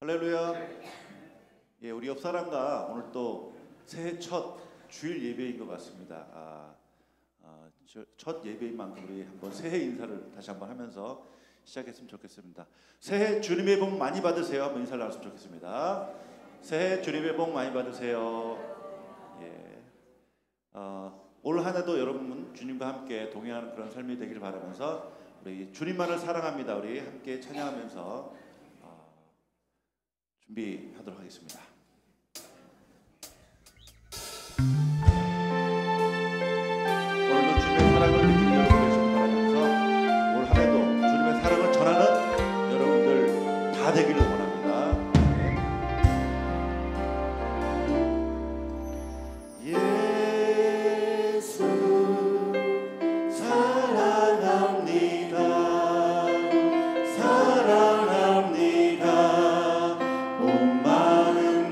할렐루야. 예, 우리 옆사람과 오늘 또 새해 첫 주일 예배인 것 같습니다. 첫 예배인 만큼 우리 한번 새해 인사를 다시 한번 하면서 시작했으면 좋겠습니다. 새해 주님의 복 많이 받으세요. 한번 인사를 나눴으면 좋겠습니다. 새해 주님의 복 많이 받으세요. 예, 올 한 해도 여러분 주님과 함께 동행하는 그런 삶이 되기를 바라면서 우리 주님만을 사랑합니다. 우리 함께 찬양하면서 준비하도록 하겠습니다. 오늘도 주님의 사랑을 느끼는 여러분 되시길 바라면서 올 한 해도 주님의 사랑을 전하는 여러분들 다 되기를 원합니다. 예수 사랑합니다. 사랑합니다. 온 마음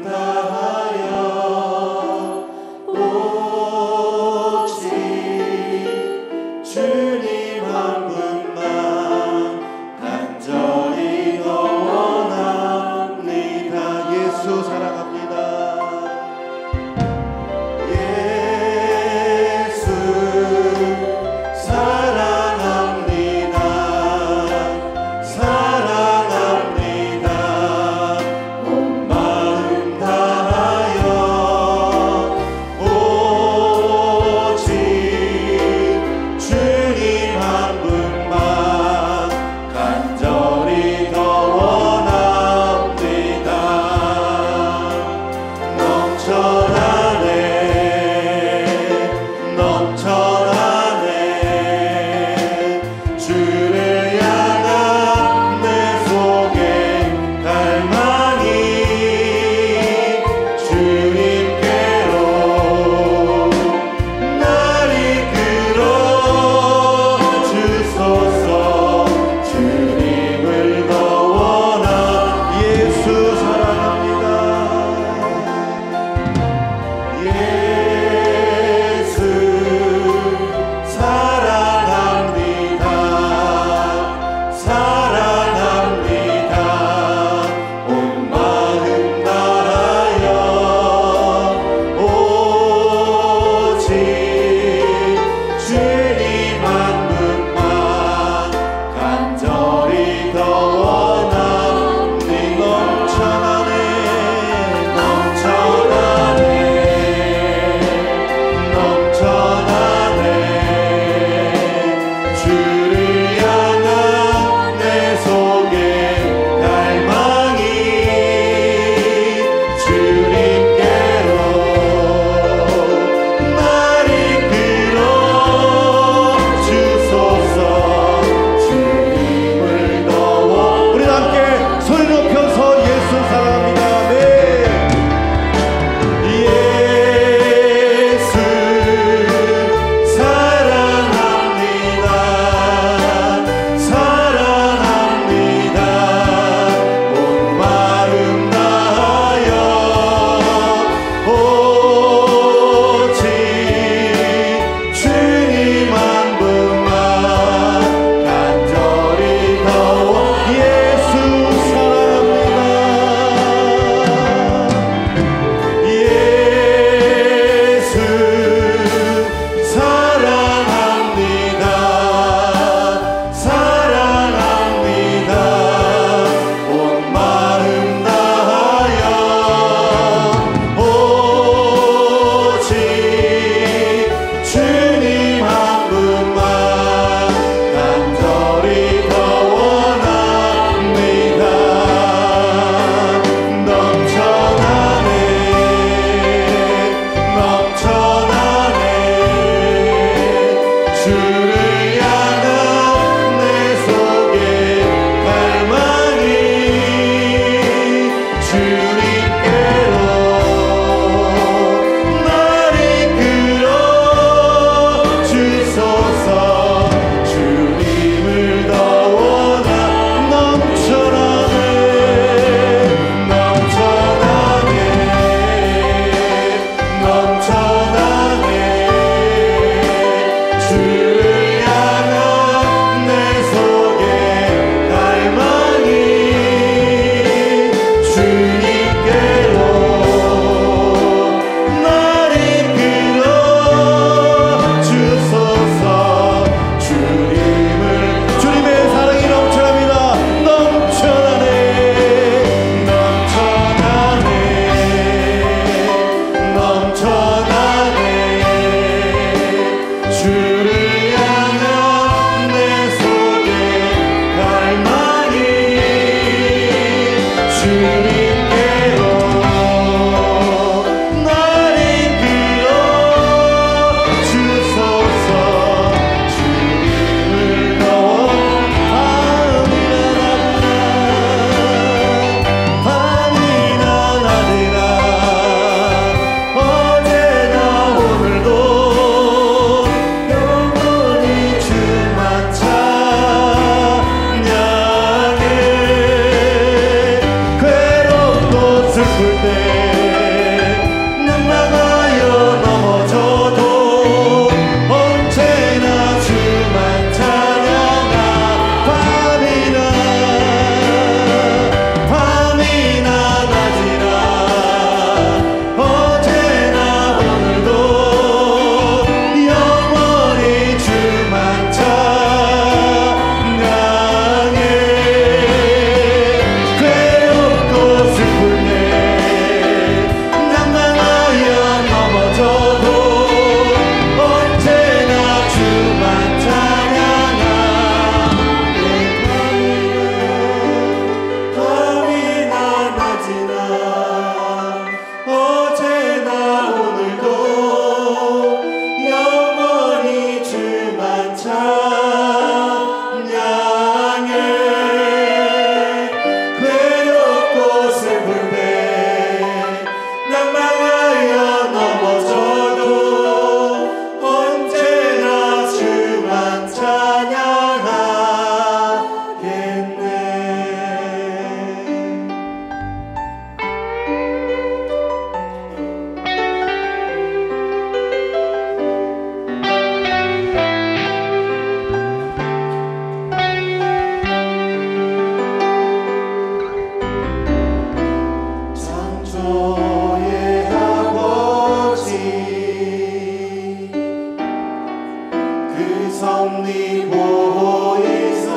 섭리 보이사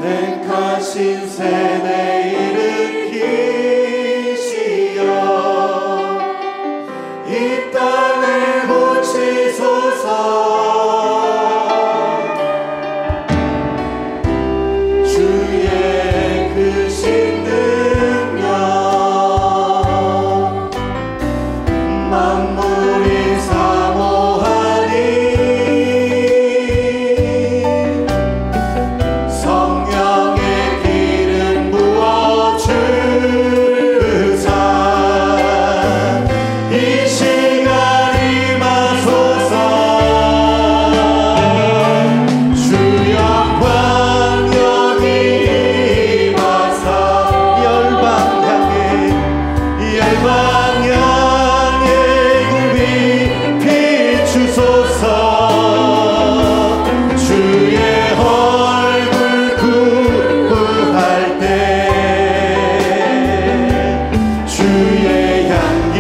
택하신 세대 일으키시어 이 땅을 고치소서. 주의 크신 능력 만물이 사모하니 성령의 기름 부어 주사 이 시간 임하소서. 주 영광 여기 임하사 열방 향해 굽이 비추소서. 주의 얼굴 구할 때 주의 향기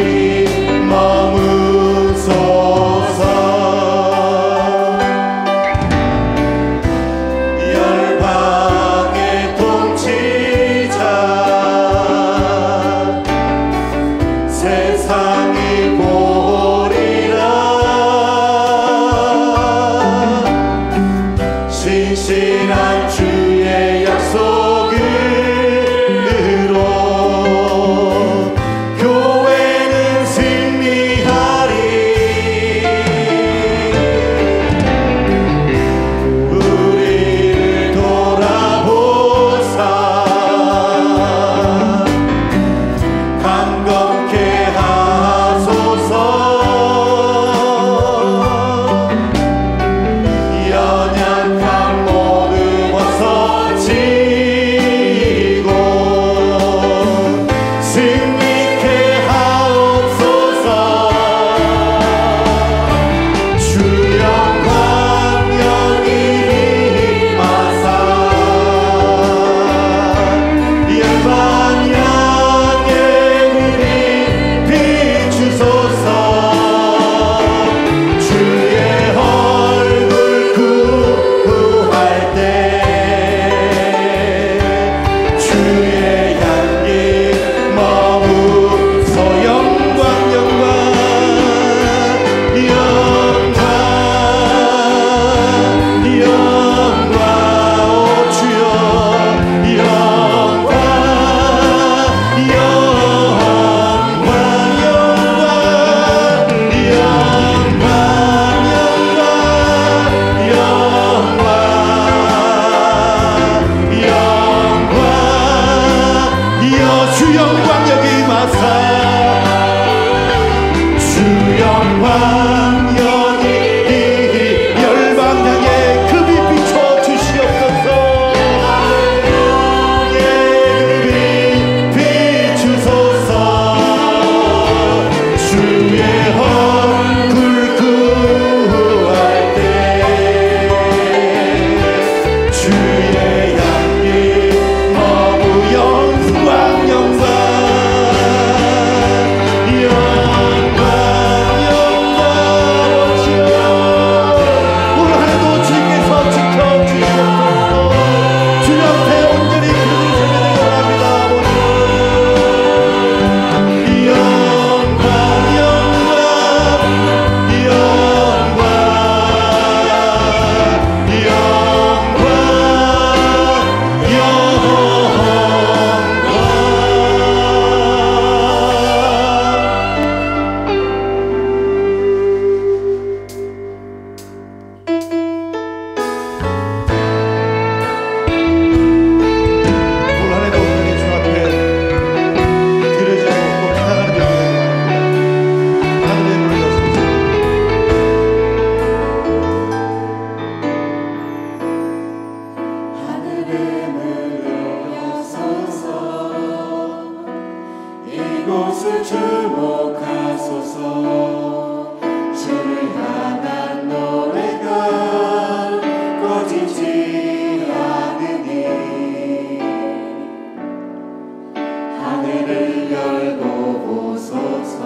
머무소서. 열방의 통치자 세상이 보리라. 신실한 주의 약속으로 교회는 승리하리. 우리를 돌아보사 강건케 하소서. 연약한 모든 벗어지고 승리케 하옵소서. 주 영광 여기 임하사 열방 향해 굽이 비추소서. 주의 얼굴 구할 때 주의 향기 머무소. 영광 영광 영광 영광 오 주여 영광 영광 주 영광 여기 임하사 주 영광 여기 열방 향해 급이 비춰 주시옵소서. 급이 비추소서. 주의 얼굴 구할 때 주의 향기 머무 영광 영광 영광 영광 주여 오늘 하루도 주께서 지켜주시옵소서. 주 옆에 온전히 그들을 세매되게 원합니다. 영광 영광 영광 오늘 하루도 온전히 주 앞에 드려지고 또 나아가는 여기 하늘의 문을 여소서. 하늘의 문을 여소서. 이곳을 주목하소서. 주를 향한 노래가 꺼지지 않으니 하늘을 열고 보소서.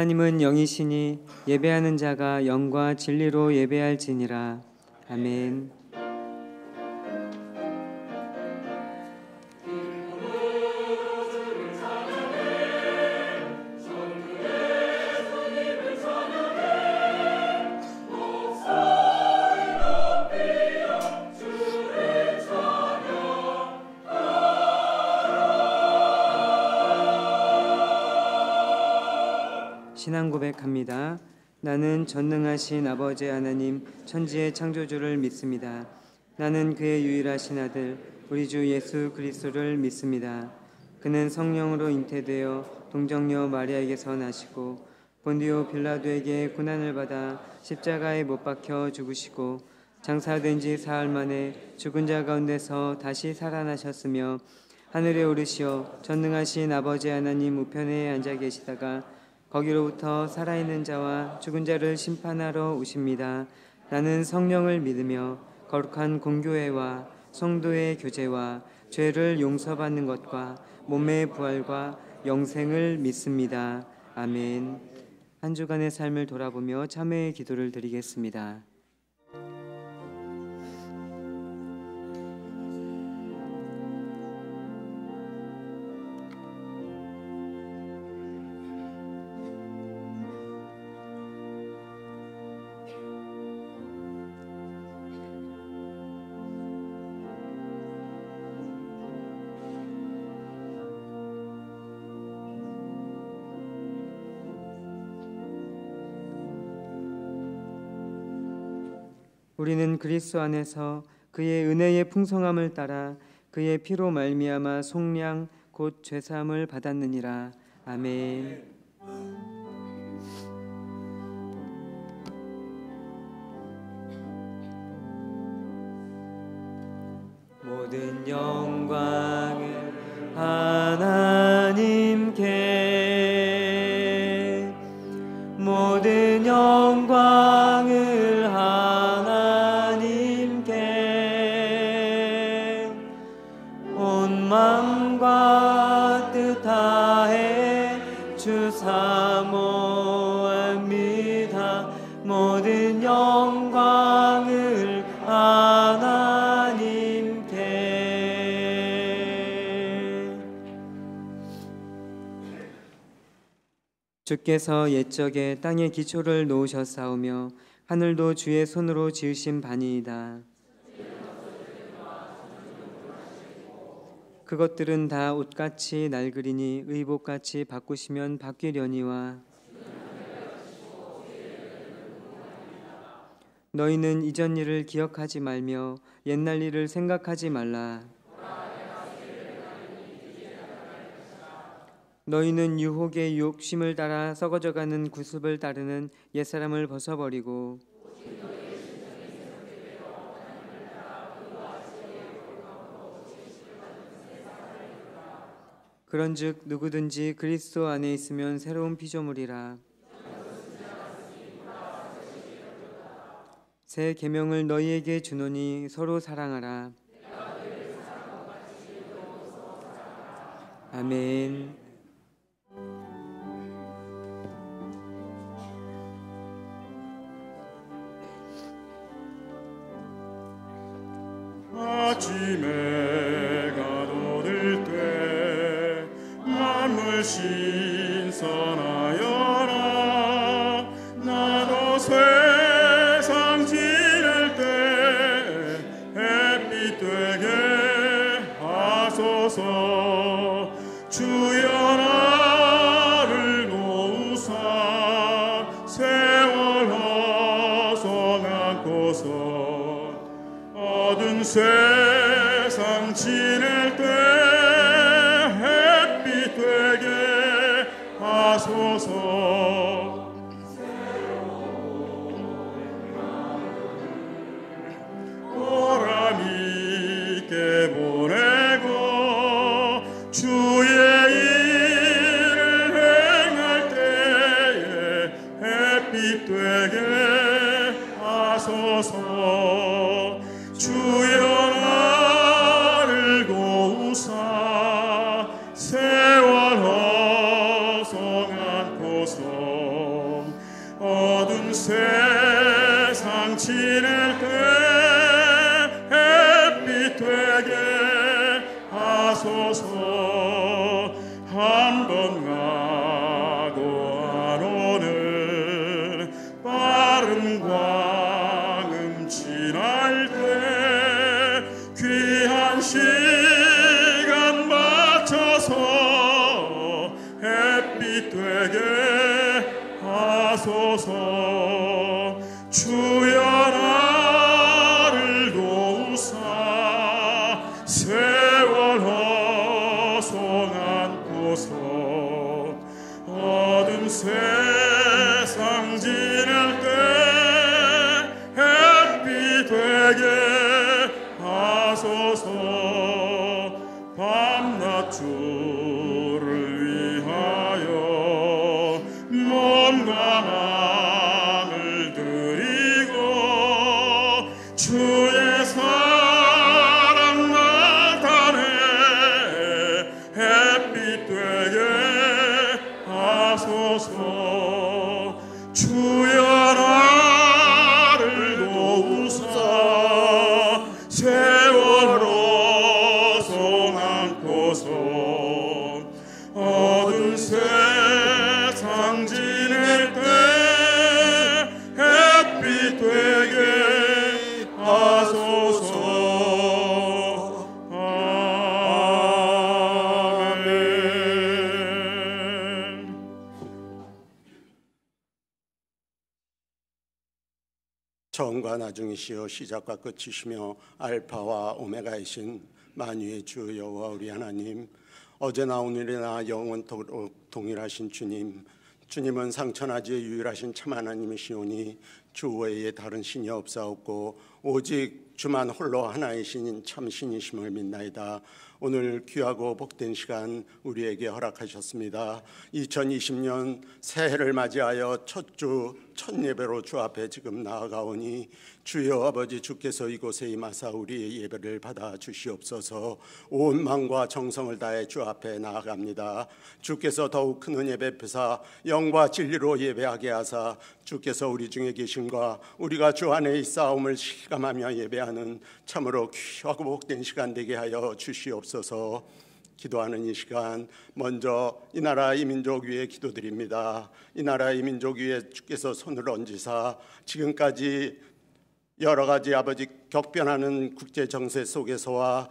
하나님은 영이시니 예배하는 자가 영과 진리로 예배할지니라. 아멘. 신앙 고백합니다. 나는 전능하신 아버지 하나님 천지의 창조주를 믿습니다. 나는 그의 유일하신 아들 우리 주 예수 그리스도를 믿습니다. 그는 성령으로 잉태되어 동정녀 마리아에게서 나시고 본디오 빌라도에게 고난을 받아 십자가에 못 박혀 죽으시고 장사된 지 사흘 만에 죽은 자 가운데서 다시 살아나셨으며 하늘에 오르시어 전능하신 아버지 하나님 우편에 앉아 계시다가 거기로부터 살아있는 자와 죽은 자를 심판하러 오십니다. 나는 성령을 믿으며 거룩한 공교회와 성도의 교제와 죄를 용서받는 것과 몸의 부활과 영생을 믿습니다. 아멘. 한 주간의 삶을 돌아보며 참회의 기도를 드리겠습니다. 우리는 그리스도 안에서 그의 은혜의 풍성함을 따라 그의 피로 말미암아 속량 곧 죄사함을 받았느니라. 아멘. 모든 영광을 하나님께, 모든 영광을 하나님께, 온 마음과 뜻 다해 주 사모합니다. 모든 영광을 하나님께. 주께서 옛적에 땅에 기초를 놓으셨사오며 하늘도 주의 손으로 지으신 바니이다. 그것들은 다 옷같이 낡으리니 의복같이 바꾸시면 바뀌려니와 너희는 이전 일을 기억하지 말며 옛날 일을 생각하지 말라. 너희는 유혹의 욕심을 따라 썩어져가는 구습을 따르는 옛사람을 벗어버리고 그런즉 누구든지 그리스도 안에 있으면 새로운 피조물이라. 새 계명을 너희에게 주노니 서로 사랑하라. 아멘. 아침에 가로들 때 만물 신선하여라. 나도 세상 지낼 때 햇빛 되게 하소서. 주여 나를 놓으사 세월 허송하고서 어두운 세상 지낼 때 햇빛 되게 하소서. 보람있게 보내고 주의 일을 행할 때에 햇빛 되게 하소서. 주여 나를 되게 하소서. 한 번 가고 안 오는 빠른 광음 지날 때 귀한 시간 맞춰서 햇빛 되게 하소서. 주여 나를 도우사 세월 허송 안고서 어둠 세상 지낼 때 햇빛 되게 하소서. 밤낮 주를 위하여 몸과 마음을 드리고 주의 사랑 나타내 햇빛 되게 하소서. 주여 나를 도우사 세월 허송 안고서 어두운 세상 지낼 때 햇빛 되게 하소서. 아멘. 처음과 나중이시여 시작과 끝이시며 알파와 오메가이신 만유의 주 여호와 우리 하나님, 어제나 오늘이나 영원토록 동일하신 주님, 주님은 상천하지의 유일하신 참 하나님이시오니 주 외에 다른 신이 없사옵고 오직 주만 홀로 하나이신 참 신이심을 믿나이다. 오늘 귀하고 복된 시간 우리에게 허락하셨습니다. 2020년 새해를 맞이하여 첫 주 첫 예배로 주 앞에 지금 나아가오니 주여 아버지, 주께서 이곳에 임하사 우리의 예배를 받아 주시옵소서. 온 마음과 정성을 다해 주 앞에 나아갑니다. 주께서 더욱 큰 은혜 베푸사 영과 진리로 예배하게 하사 주께서 우리 중에 계심과 우리가 주 안에 있사옴을 실감하며 예배하는 참으로 귀하고 복된 시간 되게 하여 주시옵소서. 기도하는 이 시간 먼저 이 나라 이 민족 위에 기도드립니다. 이 나라 이 민족 위에 주께서 손을 얹으사 지금까지 여러 가지 아버지 격변하는 국제 정세 속에서와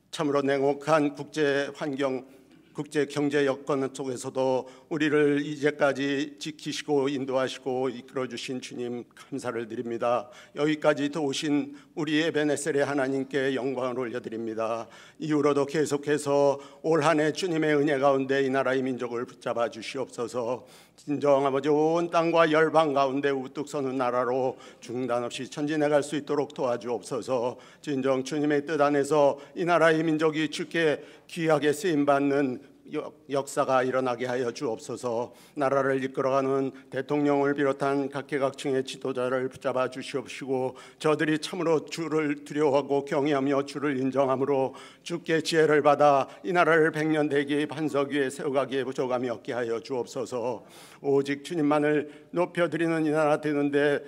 참으로 냉혹한 국제 환경, 국제 경제 여건 속에서도 우리를 이제까지 지키시고 인도하시고 이끌어 주신 주님 감사를 드립니다. 여기까지 도우신 우리 에베네셀의 하나님께 영광을 올려드립니다. 이후로도 계속해서 올 한 해 주님의 은혜 가운데 이 나라의 민족을 붙잡아 주시옵소서. 진정 아버지 온 땅과 열방 가운데 우뚝 서는 나라로 중단 없이 전진해갈 수 있도록 도와주옵소서. 진정 주님의 뜻 안에서 이 나라의 민족이 주께 귀하게 쓰임받는 역사가 일어나게 하여 주옵소서. 나라를 이끌어가는 대통령을 비롯한 각계각층의 지도자를 붙잡아 주시옵시고 저들이 참으로 주를 두려워하고 경외하며 주를 인정함으로 주께 지혜를 받아 이 나라를 백년대기 반석 위에 세워가기에 부족함이 없게 하여 주옵소서. 오직 주님만을 높여드리는 이 나라 되는데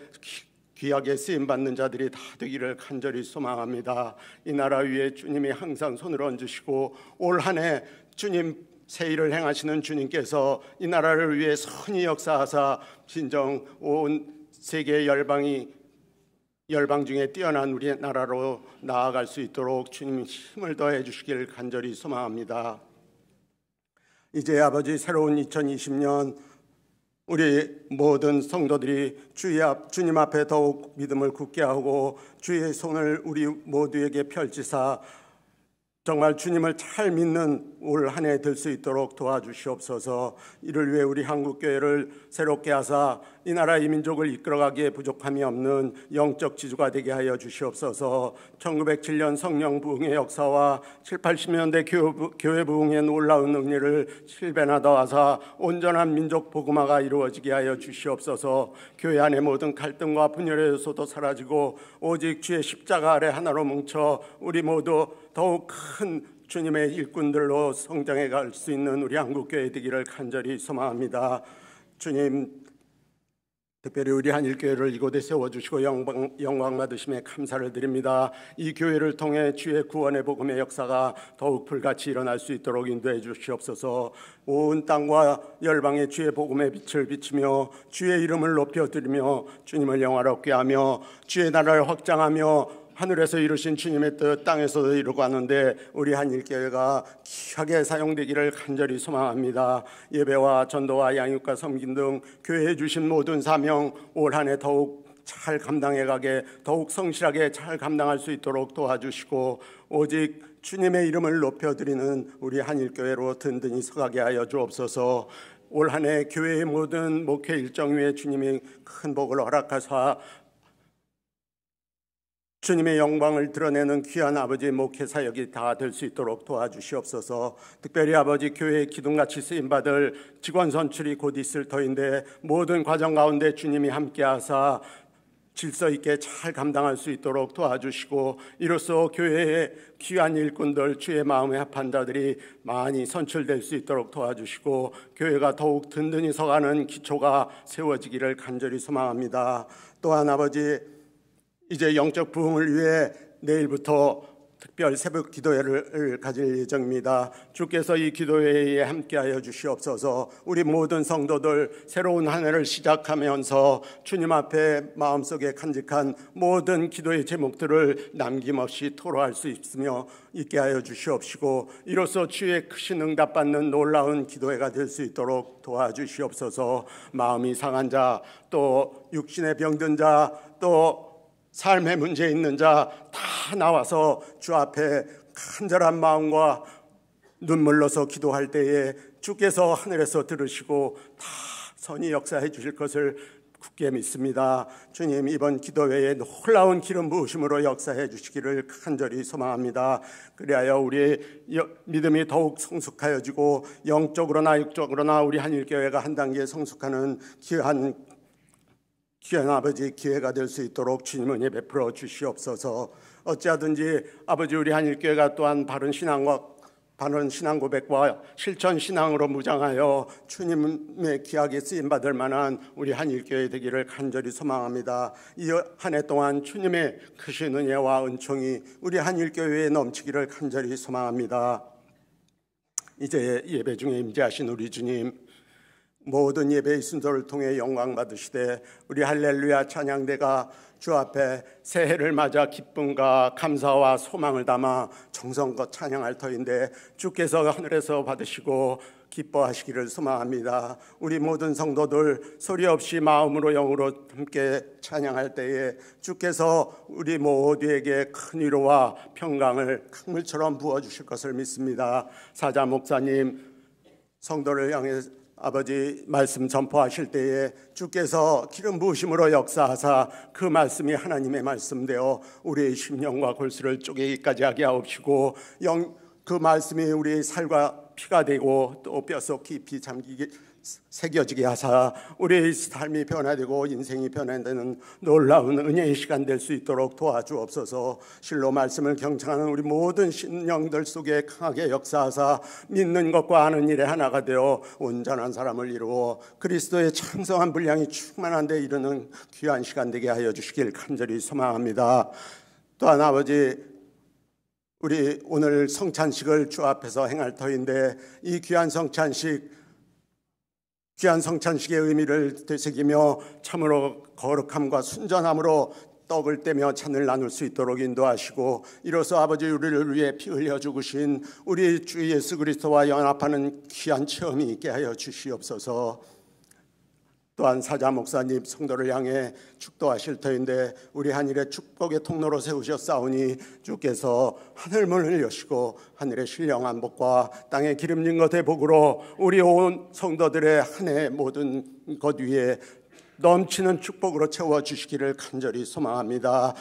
귀하게 쓰임받는 자들이 다 되기를 간절히 소망합니다. 이 나라 위에 주님이 항상 손을 얹으시고 올 한 해 주님 새 일을 행하시는 주님께서 이 나라를 위해 선히 역사하사 진정 온 세계 열방 중에 뛰어난 우리 나라로 나아갈 수 있도록 주님 힘을 더해 주시길 간절히 소망합니다. 이제 아버지 새로운 2020년 우리 모든 성도들이 주님 앞에 더욱 믿음을 굳게 하고 주의 손을 우리 모두에게 펼치사 정말 주님을 잘 믿는 올 한 해 될 수 있도록 도와주시옵소서. 이를 위해 우리 한국교회를 새롭게 하사 이 나라 이 민족을 이끌어가기에 부족함이 없는 영적 지주가 되게 하여 주시옵소서. 1907년 성령 부흥의 역사와 7, 80년대 교회 부흥의 놀라운 은혜를 7배나 더하사 온전한 민족 복음화가 이루어지게 하여 주시옵소서. 교회 안의 모든 갈등과 분열의 요소도 사라지고 오직 주의 십자가 아래 하나로 뭉쳐 우리 모두 더욱 큰 주님의 일꾼들로 성장해 갈 수 있는 우리 한국교회 되기를 간절히 소망합니다. 주님, 특별히 우리 한일교회를 이곳에 세워주시고 영광 받으심에 감사를 드립니다. 이 교회를 통해 주의 구원의 복음의 역사가 더욱 불같이 일어날 수 있도록 인도해 주시옵소서. 온 땅과 열방에 주의 복음의 빛을 비치며 주의 이름을 높여드리며 주님을 영화롭게 하며 주의 나라를 확장하며 하늘에서 이루신 주님의 뜻 땅에서도 이루고 하는데 우리 한일교회가 귀하게 사용되기를 간절히 소망합니다. 예배와 전도와 양육과 섬김 등 교회에 주신 모든 사명 올 한 해 더욱 잘 감당해가게 더욱 성실하게 잘 감당할 수 있도록 도와주시고 오직 주님의 이름을 높여드리는 우리 한일교회로 든든히 서가게 하여 주옵소서. 올 한 해 교회의 모든 목회 일정 위에 주님이 큰 복을 허락하사 주님의 영광을 드러내는 귀한 아버지의 목회 사역이 다 될 수 있도록 도와주시옵소서. 특별히 아버지 교회의 기둥같이 쓰임받을 직원 선출이 곧 있을 터인데 모든 과정 가운데 주님이 함께하사 질서 있게 잘 감당할 수 있도록 도와주시고 이로써 교회의 귀한 일꾼들 주의 마음에 합한 자들이 많이 선출될 수 있도록 도와주시고 교회가 더욱 든든히 서가는 기초가 세워지기를 간절히 소망합니다. 또한 아버지 이제 영적 부흥을 위해 내일부터 특별 새벽 기도회를 가질 예정입니다. 주께서 이 기도회에 함께하여 주시옵소서. 우리 모든 성도들 새로운 한 해를 시작하면서 주님 앞에 마음속에 간직한 모든 기도의 제목들을 남김없이 토로할 수 있게 하여 주시옵시고 이로써 주의 크신 응답받는 놀라운 기도회가 될 수 있도록 도와주시옵소서. 마음이 상한 자, 또 육신에 병든 자, 또 삶의 문제 있는 자 다 나와서 주 앞에 간절한 마음과 눈물로서 기도할 때에 주께서 하늘에서 들으시고 다 선히 역사해 주실 것을 굳게 믿습니다. 주님 이번 기도회에 놀라운 기름 부으심으로 역사해 주시기를 간절히 소망합니다. 그리하여 우리의 믿음이 더욱 성숙하여지고 영적으로나 육적으로나 우리 한일교회가 한 단계 성숙하는 귀한 아버지 기회가 될 수 있도록 주님 은혜 베풀어 주시옵소서. 어찌하든지 아버지 우리 한일교회가 또한 바른 신앙 고백과 실천 신앙으로 무장하여 주님의 귀하게 쓰임 받을 만한 우리 한일교회 되기를 간절히 소망합니다. 이 한 해 동안 주님의 크신 은혜와 은총이 우리 한일교회에 넘치기를 간절히 소망합니다. 이제 예배 중에 임재하신 우리 주님, 모든 예배의 순서를 통해 영광 받으시되 우리 할렐루야 찬양대가 주 앞에 새해를 맞아 기쁨과 감사와 소망을 담아 정성껏 찬양할 터인데 주께서 하늘에서 받으시고 기뻐하시기를 소망합니다. 우리 모든 성도들 소리 없이 마음으로 영으로 함께 찬양할 때에 주께서 우리 모두에게 큰 위로와 평강을 강물처럼 부어주실 것을 믿습니다. 사자 목사님 성도를 향해 아버지 말씀 전포하실 때에 주께서 기름 부으심으로 역사하사 그 말씀이 하나님의 말씀되어 우리의 심령과 골수를 쪼개기까지 하게 하옵시고 그 말씀이 우리의 살과 피가 되고 또 뼛속 깊이 새겨지게 하사 우리의 삶이 변화되고 인생이 변화되는 놀라운 은혜의 시간 될 수 있도록 도와주옵소서. 실로 말씀을 경청하는 우리 모든 심령들 속에 강하게 역사하사 믿는 것과 아는 일에 하나가 되어 온전한 사람을 이루어 그리스도의 창성한 분량이 충만한 데 이르는 귀한 시간 되게 하여 주시길 간절히 소망합니다. 또한 아버지 우리 오늘 성찬식을 주 앞에서 행할 터인데 이 귀한 성찬식의 의미를 되새기며 참으로 거룩함과 순전함으로 떡을 떼며 잔을 나눌 수 있도록 인도하시고 이로써 아버지 우리를 위해 피 흘려 죽으신 우리 주 예수 그리스도와 연합하는 귀한 체험이 있게 하여 주시옵소서. 또한 사자 목사님 성도를 향해 축도하실 터인데 우리 한일의 축복의 통로로 세우셨사오니 주께서 하늘문을 여시고 하늘의 신령한 복과 땅의 기름진 것의 복으로 우리 온 성도들의 한 해 모든 것 위에 넘치는 축복으로 채워주시기를 간절히 소망합니다.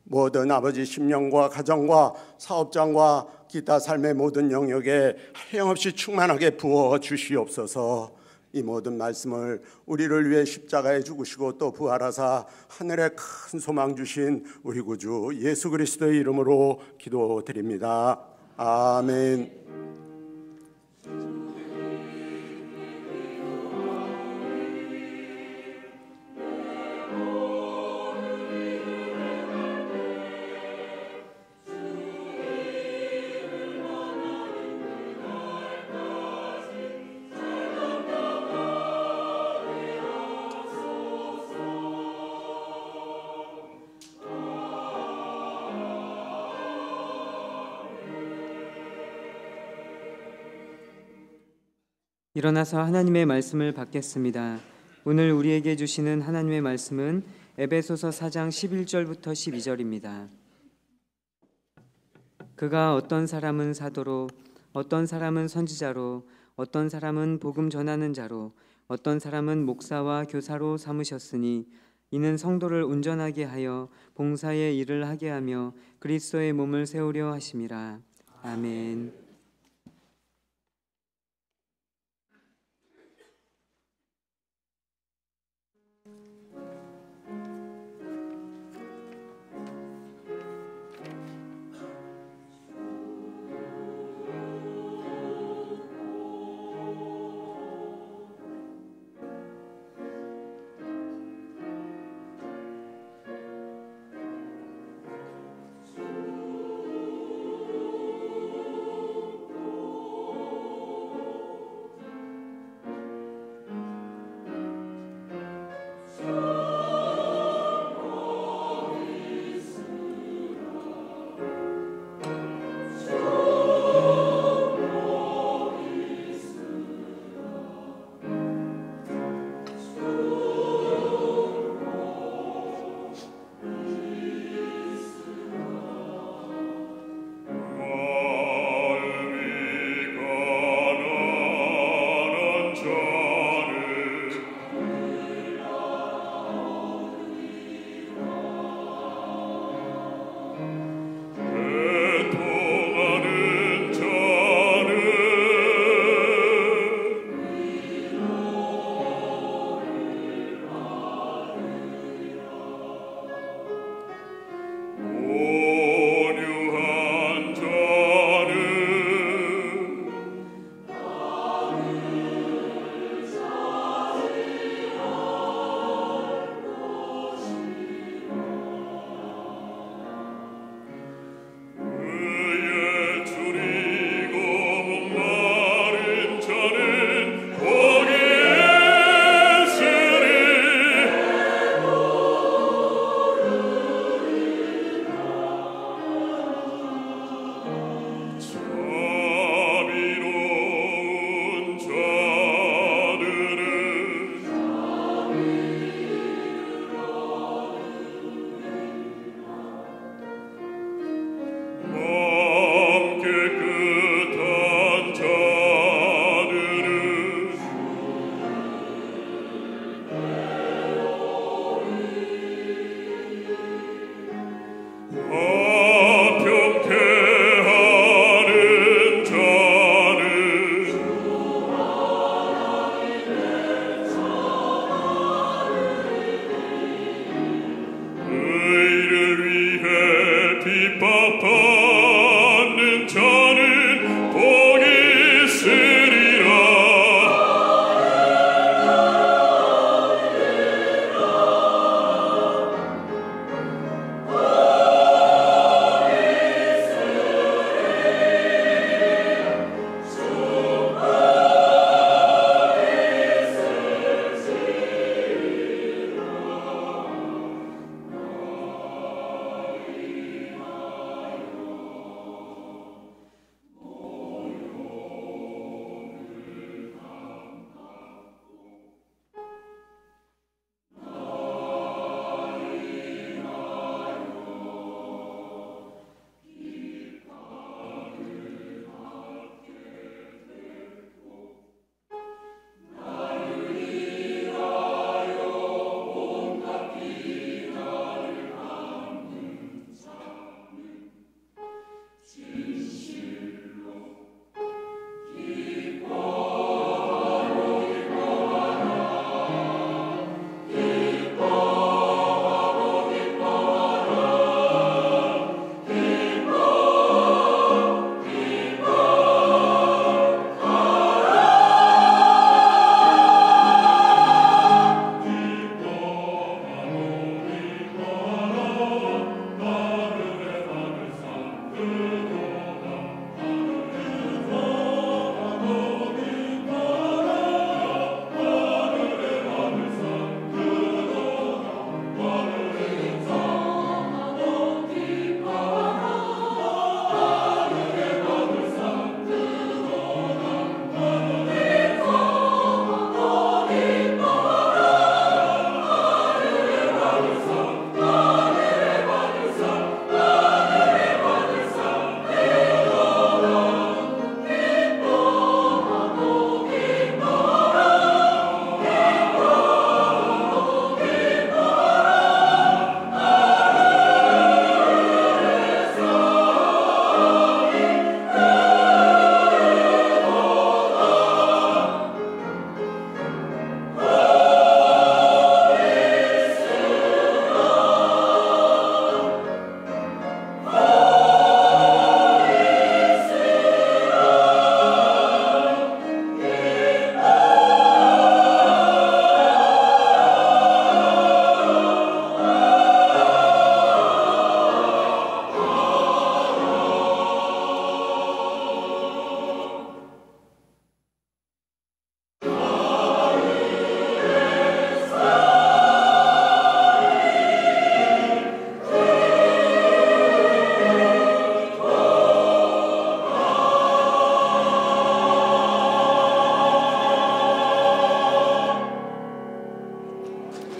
모든 아버지 심령과 가정과 사업장과 기타 삶의 모든 영역에 한량없이 충만하게 부어 주시옵소서. 이 모든 말씀을 우리를 위해 십자가에 죽으시고 또 부활하사 하늘에 큰 소망 주신 우리 구주 예수 그리스도의 이름으로 기도드립니다. 아멘. 일어나서 하나님의 말씀을 받겠습니다. 오늘 우리에게 주시는 하나님의 말씀은 에베소서 4장 11절부터 12절입니다. 그가 어떤 사람은 사도로, 어떤 사람은 선지자로, 어떤 사람은 복음 전하는 자로, 어떤 사람은 목사와 교사로 삼으셨으니 이는 성도를 온전하게 하여 봉사의 일을 하게 하며 그리스도의 몸을 세우려 하심이라. 아멘.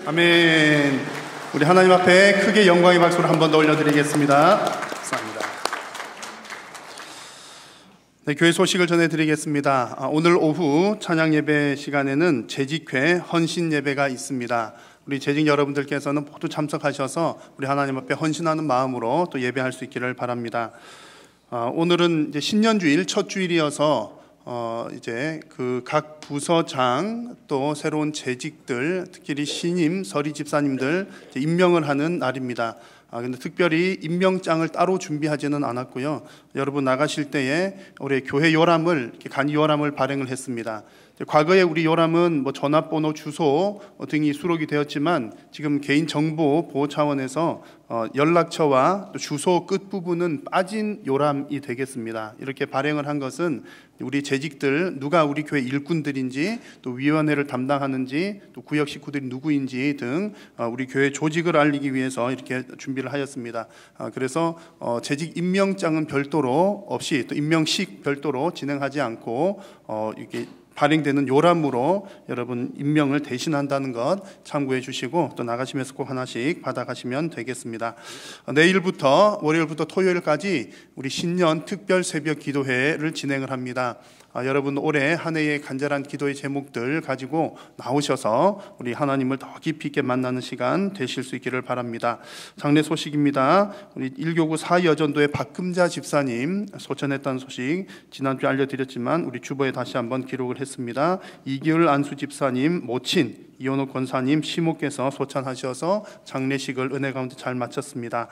아멘. 우리 하나님 앞에 크게 영광의 박수를 한 번 더 올려드리겠습니다. 감사합니다. 네, 교회 소식을 전해드리겠습니다. 오늘 오후 찬양 예배 시간에는 재직회 헌신 예배가 있습니다. 우리 재직 여러분들께서는 모두 참석하셔서 우리 하나님 앞에 헌신하는 마음으로 또 예배할 수 있기를 바랍니다. 오늘은 이제 신년주일 첫 주일이어서 이제 그 각 부서장 또 새로운 재직들, 특히 신임 서리 집사님들 임명을 하는 날입니다. 근데 특별히 임명장을 따로 준비하지는 않았고요. 여러분 나가실 때에 우리 교회 요람을, 간이 요람을 발행을 했습니다. 과거에 우리 요람은 뭐 전화번호, 주소 등이 수록이 되었지만 지금 개인정보 보호 차원에서 연락처와 또 주소 끝부분은 빠진 요람이 되겠습니다. 이렇게 발행을 한 것은 우리 재직들 누가 우리 교회 일꾼들인지 또 위원회를 담당하는지 또 구역 식구들이 누구인지 등 우리 교회 조직을 알리기 위해서 이렇게 준비를 하였습니다. 그래서 재직 임명장은 별도로 없이 또 임명식 별도로 진행하지 않고 이렇게 발행되는 요람으로 여러분 임명을 대신한다는 것 참고해 주시고 또 나가시면서 꼭 하나씩 받아가시면 되겠습니다. 내일부터 월요일부터 토요일까지 우리 신년 특별 새벽 기도회를 진행을 합니다. 여러분 올해 한 해의 간절한 기도의 제목들 가지고 나오셔서 우리 하나님을 더 깊이 있게 만나는 시간 되실 수 있기를 바랍니다. 장례 소식입니다. 우리 1교구 4여전도의 박금자 집사님 소천했다는 소식 지난주에 알려드렸지만 우리 주보에 다시 한번 기록을 했습니다. 이기을 안수 집사님 모친 이원호 권사님 시모께서 소찬하셔서 장례식을 은혜 가운데 잘 마쳤습니다.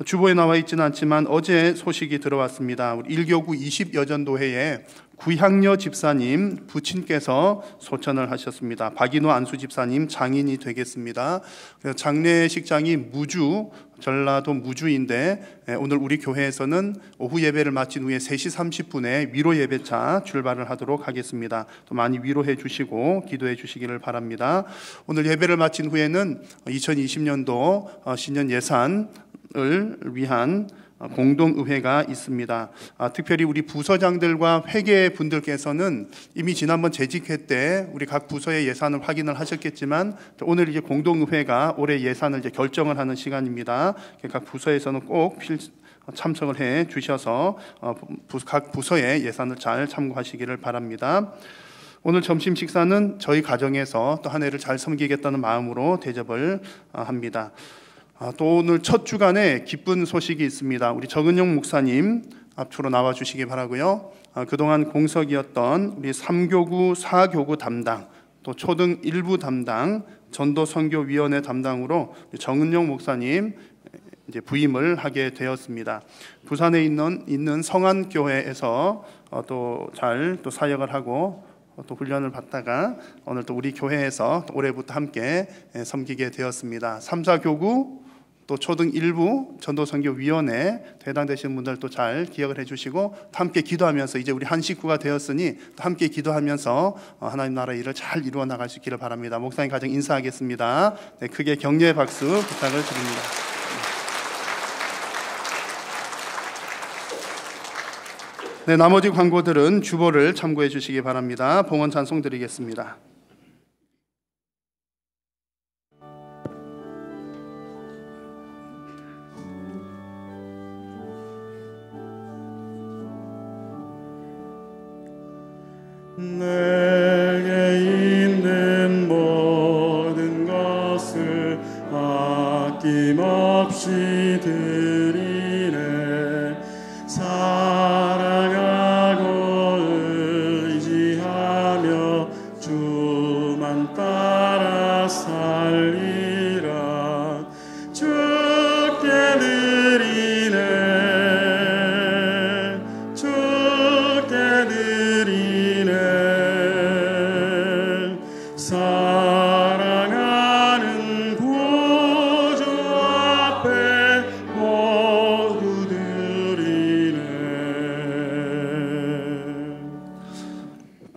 주보에 나와 있지는 않지만 어제 소식이 들어왔습니다. 우리 1교구 20여전도회에 구향여 집사님 부친께서 소천을 하셨습니다. 박인호 안수 집사님 장인이 되겠습니다. 그래서 장례식장이 무주, 전라도 무주인데 오늘 우리 교회에서는 오후 예배를 마친 후에 3시 30분에 위로 예배차 출발을 하도록 하겠습니다. 또 많이 위로해 주시고 기도해 주시기를 바랍니다. 오늘 예배를 마친 후에는 2020년도 신년 예산을 위한 공동의회가 있습니다. 특별히 우리 부서장들과 회계분들께서는 이미 지난번 재직회 때 우리 각 부서의 예산을 확인을 하셨겠지만 오늘 이제 공동의회가 올해 예산을 이제 결정을 하는 시간입니다. 각 부서에서는 꼭 참석을 해 주셔서 각 부서의 예산을 잘 참고하시기를 바랍니다. 오늘 점심 식사는 저희 가정에서 또 한 해를 잘 섬기겠다는 마음으로 대접을 합니다. 또 오늘 첫 주간에 기쁜 소식이 있습니다. 우리 정은영 목사님 앞으로 나와 주시기 바라고요. 그동안 공석이었던 우리 3교구 4교구 담당 또 초등 1부 담당 전도선교위원회 담당으로 정은영 목사님 이제 부임을 하게 되었습니다. 부산에 있는 성안교회에서 또 잘 또 사역을 하고 또 훈련을 받다가 오늘 또 우리 교회에서 올해부터 함께 섬기게 되었습니다. 3, 4교구 또 초등 1부 전도선교위원회 대당되시는 분들 또 잘 기억을 해주시고 또 함께 기도하면서 이제 우리 한 식구가 되었으니 또 함께 기도하면서 하나님 나라 일을 잘 이루어 나갈 수 있기를 바랍니다. 목사님 가정 인사하겠습니다. 네, 크게 격려의 박수 부탁을 드립니다. 네, 나머지 광고들은 주보를 참고해 주시기 바랍니다. 봉헌 찬송 드리겠습니다. 내게 있는 모든 것을 아낌없이 드리네. 사랑하고 의지하며 주만 따라 살리라. 주께 드리네. 주께 드리네. 사랑하는 구주 앞에 모두 드리네.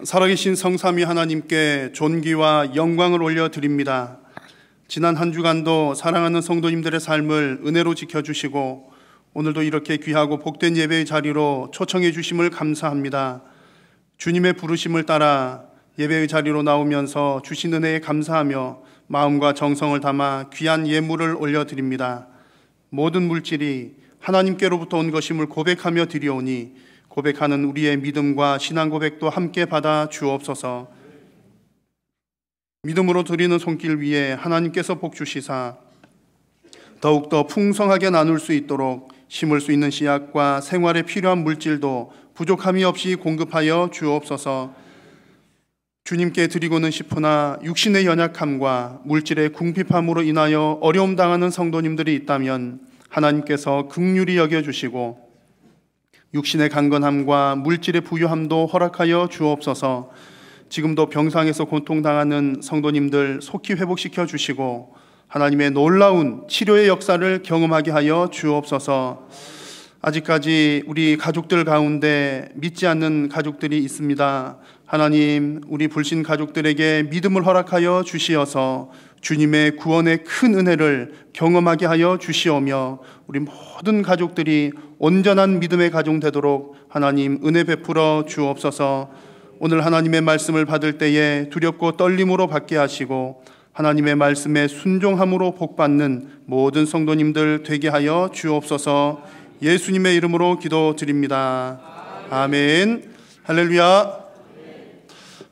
살아계신 성삼위 하나님께 존귀와 영광을 올려드립니다. 지난 한 주간도 사랑하는 성도님들의 삶을 은혜로 지켜주시고 오늘도 이렇게 귀하고 복된 예배의 자리로 초청해 주심을 감사합니다. 주님의 부르심을 따라 예배의 자리로 나오면서 주신 은혜에 감사하며 마음과 정성을 담아 귀한 예물을 올려드립니다. 모든 물질이 하나님께로부터 온 것임을 고백하며 드리오니 고백하는 우리의 믿음과 신앙 고백도 함께 받아 주옵소서. 믿음으로 드리는 손길 위에 하나님께서 복 주시사 더욱더 풍성하게 나눌 수 있도록 심을 수 있는 씨앗과 생활에 필요한 물질도 부족함이 없이 공급하여 주옵소서. 주님께 드리고는 싶으나 육신의 연약함과 물질의 궁핍함으로 인하여 어려움 당하는 성도님들이 있다면 하나님께서 긍휼히 여겨주시고 육신의 강건함과 물질의 부유함도 허락하여 주옵소서. 지금도 병상에서 고통당하는 성도님들 속히 회복시켜 주시고 하나님의 놀라운 치료의 역사를 경험하게 하여 주옵소서. 아직까지 우리 가족들 가운데 믿지 않는 가족들이 있습니다. 하나님, 우리 불신 가족들에게 믿음을 허락하여 주시어서 주님의 구원의 큰 은혜를 경험하게 하여 주시오며 우리 모든 가족들이 온전한 믿음의 가정 되도록 하나님 은혜 베풀어 주옵소서. 오늘 하나님의 말씀을 받을 때에 두렵고 떨림으로 받게 하시고 하나님의 말씀에 순종함으로 복받는 모든 성도님들 되게 하여 주옵소서. 예수님의 이름으로 기도드립니다. 아멘. 할렐루야.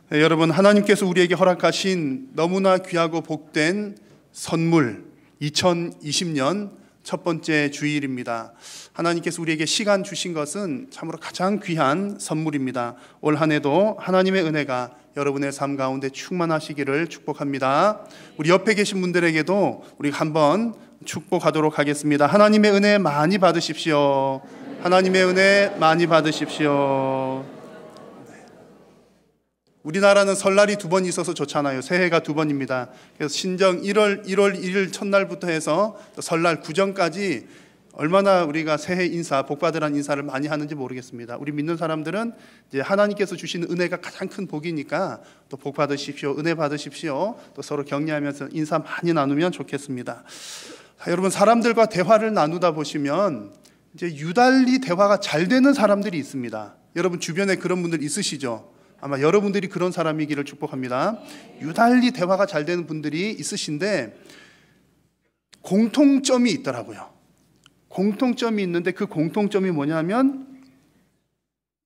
네, 여러분, 하나님께서 우리에게 허락하신 너무나 귀하고 복된 선물 2020년 첫 번째 주일입니다. 하나님께서 우리에게 시간 주신 것은 참으로 가장 귀한 선물입니다. 올 한 해도 하나님의 은혜가 여러분의 삶 가운데 충만하시기를 축복합니다. 우리 옆에 계신 분들에게도 우리 한번 축복하도록 하겠습니다. 하나님의 은혜 많이 받으십시오. 하나님의 은혜 많이 받으십시오. 우리나라는 설날이 2번 있어서 좋잖아요. 새해가 2번입니다. 그래서 신정 1월 1일 첫날부터 해서 설날 구정까지 얼마나 우리가 새해 인사, 복받으라는 인사를 많이 하는지 모르겠습니다. 우리 믿는 사람들은 이제 하나님께서 주시는 은혜가 가장 큰 복이니까 또 복 받으십시오, 은혜 받으십시오. 또 서로 격려하면서 인사 많이 나누면 좋겠습니다. 자, 여러분, 사람들과 대화를 나누다 보시면 이제 유달리 대화가 잘 되는 사람들이 있습니다. 여러분 주변에 그런 분들 있으시죠? 아마 여러분들이 그런 사람이기를 축복합니다. 유달리 대화가 잘 되는 분들이 있으신데 공통점이 있더라고요. 공통점이 있는데 그 공통점이 뭐냐면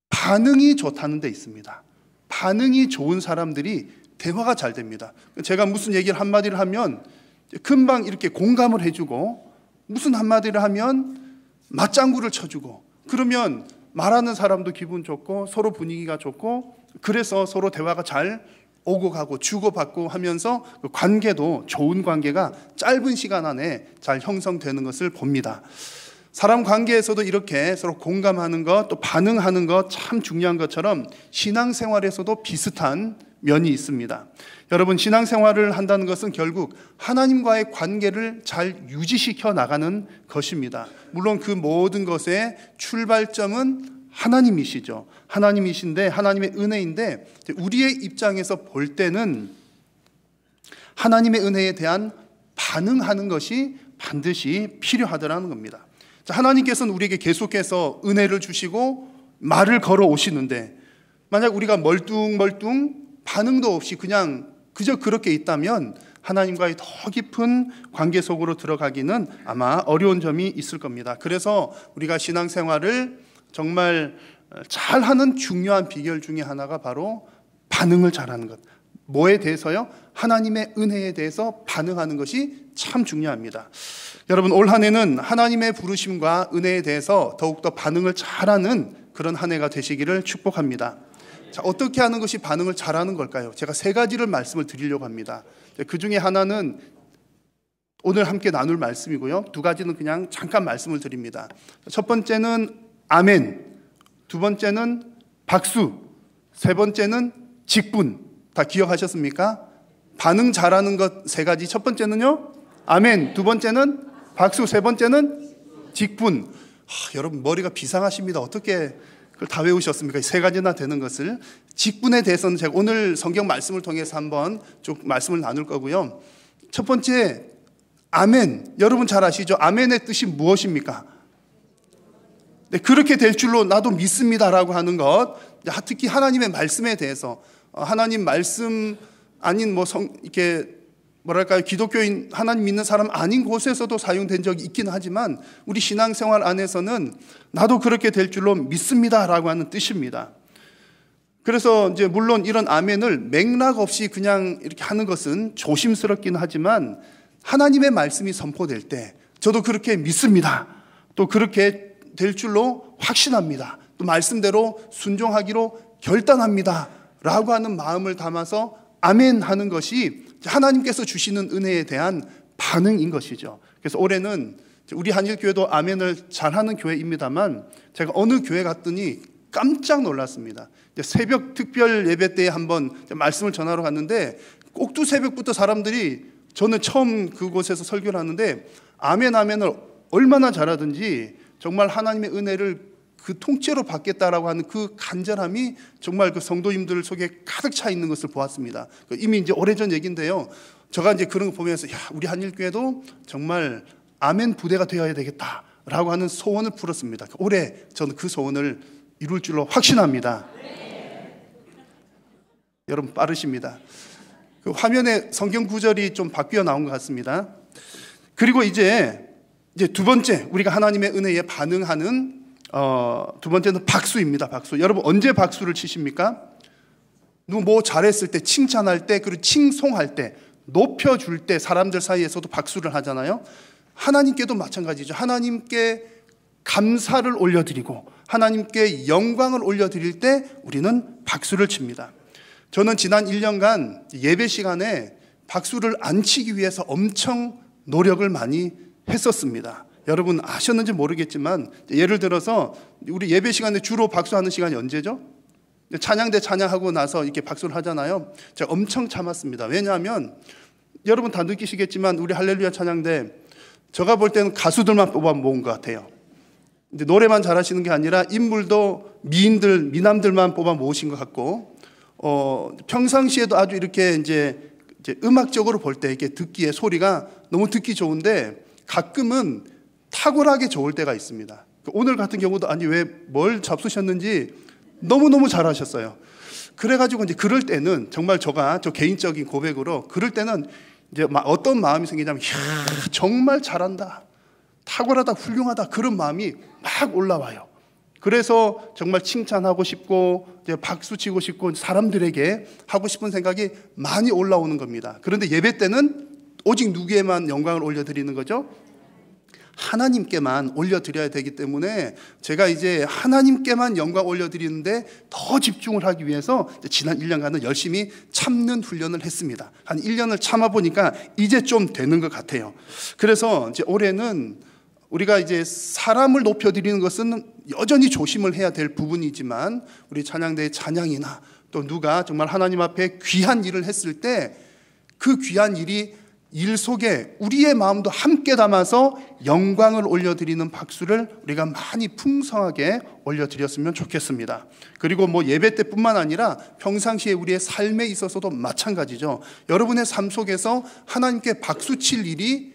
반응이 좋다는 데 있습니다. 반응이 좋은 사람들이 대화가 잘 됩니다. 제가 무슨 얘기를 한마디를 하면 금방 이렇게 공감을 해주고 무슨 한마디를 하면 맞장구를 쳐주고 그러면 말하는 사람도 기분 좋고 서로 분위기가 좋고 그래서 서로 대화가 잘 오고 가고 주고받고 하면서 그 관계도 좋은 관계가 짧은 시간 안에 잘 형성되는 것을 봅니다. 사람 관계에서도 이렇게 서로 공감하는 것 또 반응하는 것 참 중요한 것처럼 신앙생활에서도 비슷한 면이 있습니다. 여러분, 신앙생활을 한다는 것은 결국 하나님과의 관계를 잘 유지시켜 나가는 것입니다. 물론 그 모든 것의 출발점은 하나님이시죠. 하나님이신데 하나님의 은혜인데 우리의 입장에서 볼 때는 하나님의 은혜에 대한 반응하는 것이 반드시 필요하다는 겁니다. 자, 하나님께서는 우리에게 계속해서 은혜를 주시고 말을 걸어 오시는데 만약 우리가 멀뚱멀뚱 반응도 없이 그냥 그저 그렇게 있다면 하나님과의 더 깊은 관계 속으로 들어가기는 아마 어려운 점이 있을 겁니다. 그래서 우리가 신앙생활을 정말 잘하는 중요한 비결 중에 하나가 바로 반응을 잘하는 것. 뭐에 대해서요? 하나님의 은혜에 대해서 반응하는 것이 참 중요합니다. 여러분, 올 한 해는 하나님의 부르심과 은혜에 대해서 더욱더 반응을 잘하는 그런 한 해가 되시기를 축복합니다. 자, 어떻게 하는 것이 반응을 잘하는 걸까요? 제가 3가지를 말씀을 드리려고 합니다. 그 중에 하나는 오늘 함께 나눌 말씀이고요. 2가지는 그냥 잠깐 말씀을 드립니다. 첫 번째는 아멘, 2번째는 박수, 3번째는 직분. 다 기억하셨습니까? 반응 잘하는 것 3가지. 첫 번째는요, 아멘. 2번째는 박수. 3번째는 직분. 여러분 머리가 비상하십니다. 어떻게 그걸 다 외우셨습니까? 3가지나 되는 것을. 직분에 대해서는 제가 오늘 성경 말씀을 통해서 한번 쭉 말씀을 나눌 거고요. 첫 번째, 아멘. 여러분 잘 아시죠? 아멘의 뜻이 무엇입니까? 네, 그렇게 될 줄로 나도 믿습니다라고 하는 것. 특히 하나님의 말씀에 대해서 하나님 말씀 아닌 이렇게 뭐랄까요, 기독교인, 하나님 믿는 사람 아닌 곳에서도 사용된 적이 있긴 하지만 우리 신앙생활 안에서는 나도 그렇게 될 줄로 믿습니다라고 하는 뜻입니다. 그래서 이제 물론 이런 아멘을 맥락 없이 그냥 이렇게 하는 것은 조심스럽긴 하지만 하나님의 말씀이 선포될 때 저도 그렇게 믿습니다. 또 그렇게 될 줄로 확신합니다. 또 말씀대로 순종하기로 결단합니다. 라고 하는 마음을 담아서 아멘 하는 것이 하나님께서 주시는 은혜에 대한 반응인 것이죠. 그래서 올해는 우리 한일교회도 아멘을 잘하는 교회입니다만 제가 어느 교회 갔더니 깜짝 놀랐습니다. 새벽 특별 예배 때에 한번 말씀을 전하러 갔는데 꼭두 새벽부터 사람들이, 저는 처음 그곳에서 설교를 하는데 아멘 아멘을 얼마나 잘하든지 정말 하나님의 은혜를 그 통째로 받겠다라고 하는 그 간절함이 정말 그 성도님들 속에 가득 차 있는 것을 보았습니다. 이미 이제 오래전 얘기인데요. 제가 이제 그런 거 보면서 우리 한일교회도 정말 아멘 부대가 되어야 되겠다라고 하는 소원을 풀었습니다. 올해 저는 그 소원을 이룰 줄로 확신합니다. 여러분 빠르십니다. 그 화면에 성경 구절이 좀 바뀌어 나온 것 같습니다. 그리고 이제 두 번째 우리가 하나님의 은혜에 반응하는 두 번째는 박수입니다. 박수. 여러분 언제 박수를 치십니까? 누구 뭐 잘했을 때, 칭찬할 때, 그리고 칭송할 때, 높여줄 때 사람들 사이에서도 박수를 하잖아요. 하나님께도 마찬가지죠. 하나님께 감사를 올려드리고 하나님께 영광을 올려드릴 때 우리는 박수를 칩니다. 저는 지난 1년간 예배 시간에 박수를 안 치기 위해서 엄청 노력을 많이 했었습니다. 여러분 아셨는지 모르겠지만 예를 들어서 우리 예배 시간에 주로 박수하는 시간이 언제죠? 찬양대 찬양하고 나서 이렇게 박수를 하잖아요. 제가 엄청 참았습니다. 왜냐하면 여러분 다 느끼시겠지만 우리 할렐루야 찬양대 제가 볼 때는 가수들만 뽑아 모은 것 같아요. 근데 노래만 잘하시는 게 아니라 인물도 미남들만 뽑아 모으신 것 같고 평상시에도 아주 이렇게 이제 음악적으로 볼 때 이렇게 듣기에 소리가 너무 듣기 좋은데 가끔은 탁월하게 좋을 때가 있습니다. 오늘 같은 경우도 아니 왜 뭘 잡수셨는지 너무너무 잘하셨어요. 그래가지고 이제 그럴 때는 정말 저 개인적인 고백으로 그럴 때는 이제 어떤 마음이 생기냐면 정말 잘한다, 탁월하다, 훌륭하다 그런 마음이 막 올라와요. 그래서 정말 칭찬하고 싶고 이제 박수 치고 싶고 사람들에게 하고 싶은 생각이 많이 올라오는 겁니다. 그런데 예배 때는 오직 누구에만 영광을 올려드리는 거죠? 하나님께만 올려드려야 되기 때문에 제가 이제 하나님께만 영광 올려드리는데 더 집중을 하기 위해서 지난 1년간은 열심히 참는 훈련을 했습니다. 한 1년을 참아보니까 이제 좀 되는 것 같아요. 그래서 이제 올해는 우리가 이제 사람을 높여드리는 것은 여전히 조심을 해야 될 부분이지만 우리 찬양대의 찬양이나 또 누가 정말 하나님 앞에 귀한 일을 했을 때 그 귀한 일 속에 우리의 마음도 함께 담아서 영광을 올려드리는 박수를 우리가 많이 풍성하게 올려드렸으면 좋겠습니다. 그리고 뭐 예배 때뿐만 아니라 평상시에 우리의 삶에 있어서도 마찬가지죠. 여러분의 삶 속에서 하나님께 박수 칠 일이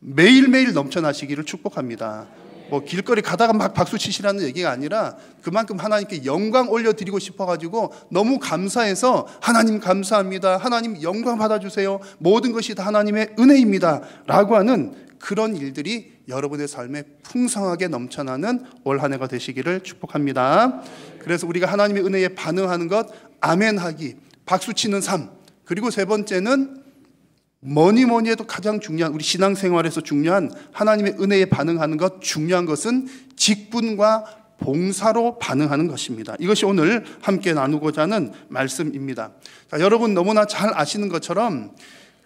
매일매일 넘쳐나시기를 축복합니다. 뭐 길거리 가다가 막 박수 치시라는 얘기가 아니라 그만큼 하나님께 영광 올려드리고 싶어가지고 너무 감사해서 하나님 감사합니다, 하나님 영광 받아주세요, 모든 것이 다 하나님의 은혜입니다 라고 하는 그런 일들이 여러분의 삶에 풍성하게 넘쳐나는 올 한 해가 되시기를 축복합니다. 그래서 우리가 하나님의 은혜에 반응하는 것, 아멘하기, 박수치는 삶, 그리고 세 번째는 뭐니 해도 가장 중요한 우리 신앙생활에서 중요한 하나님의 은혜에 반응하는 것, 중요한 것은 직분과 봉사로 반응하는 것입니다. 이것이 오늘 함께 나누고자 하는 말씀입니다. 자, 여러분 너무나 잘 아시는 것처럼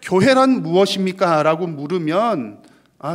교회란 무엇입니까? 라고 물으면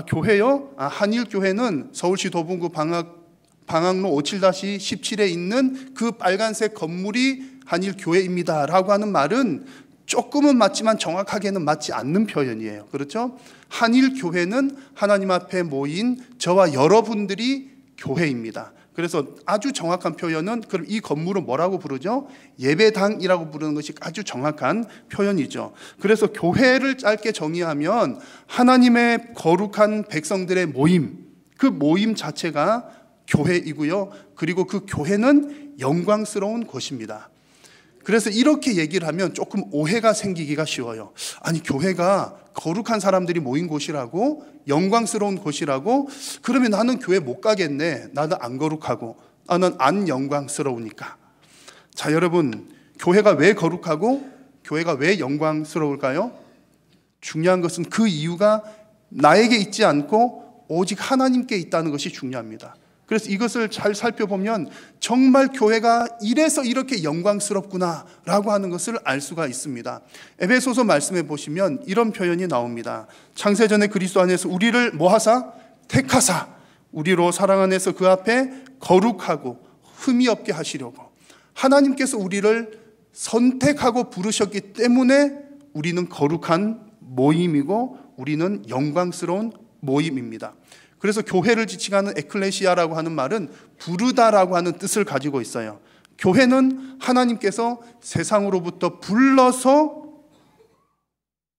교회요? 한일교회는 서울시 도봉구 방학로 57-17에 있는 그 빨간색 건물이 한일교회입니다 라고 하는 말은 조금은 맞지만 정확하게는 맞지 않는 표현이에요. 그렇죠? 한일교회는 하나님 앞에 모인 저와 여러분들이 교회입니다. 그래서 아주 정확한 표현은 그럼 이 건물은 뭐라고 부르죠? 예배당이라고 부르는 것이 아주 정확한 표현이죠. 그래서 교회를 짧게 정의하면 하나님의 거룩한 백성들의 모임, 그 모임 자체가 교회이고요. 그리고 그 교회는 영광스러운 곳입니다. 그래서 이렇게 얘기를 하면 조금 오해가 생기기가 쉬워요. 아니, 교회가 거룩한 사람들이 모인 곳이라고, 영광스러운 곳이라고, 그러면 나는 교회 못 가겠네. 나는 안 거룩하고, 나는 안 영광스러우니까. 자, 여러분, 교회가 왜 거룩하고 교회가 왜 영광스러울까요? 중요한 것은 그 이유가 나에게 있지 않고 오직 하나님께 있다는 것이 중요합니다. 그래서 이것을 잘 살펴보면 정말 교회가 이래서 이렇게 영광스럽구나 라고 하는 것을 알 수가 있습니다. 에베소서 말씀해 보시면 이런 표현이 나옵니다. 창세전에 그리스도 안에서 우리를 뭐하사? 택하사 우리로 사랑 안에서 그 앞에 거룩하고 흠이 없게 하시려고. 하나님께서 우리를 선택하고 부르셨기 때문에 우리는 거룩한 모임이고 우리는 영광스러운 모임입니다. 그래서 교회를 지칭하는 에클레시아라고 하는 말은 부르다라고 하는 뜻을 가지고 있어요. 교회는 하나님께서 세상으로부터 불러서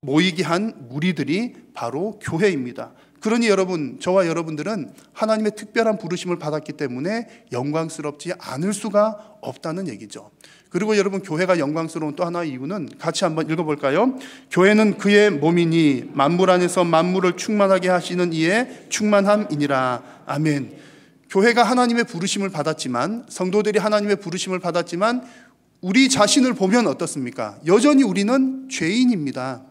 모이게 한 무리들이 바로 교회입니다. 그러니 여러분, 저와 여러분들은 하나님의 특별한 부르심을 받았기 때문에 영광스럽지 않을 수가 없다는 얘기죠. 그리고 여러분, 교회가 영광스러운 또 하나의 이유는 같이 한번 읽어볼까요? 교회는 그의 몸이니 만물 안에서 만물을 충만하게 하시는 이의 충만함이니라. 아멘. 교회가 하나님의 부르심을 받았지만, 성도들이 하나님의 부르심을 받았지만 우리 자신을 보면 어떻습니까? 여전히 우리는 죄인입니다.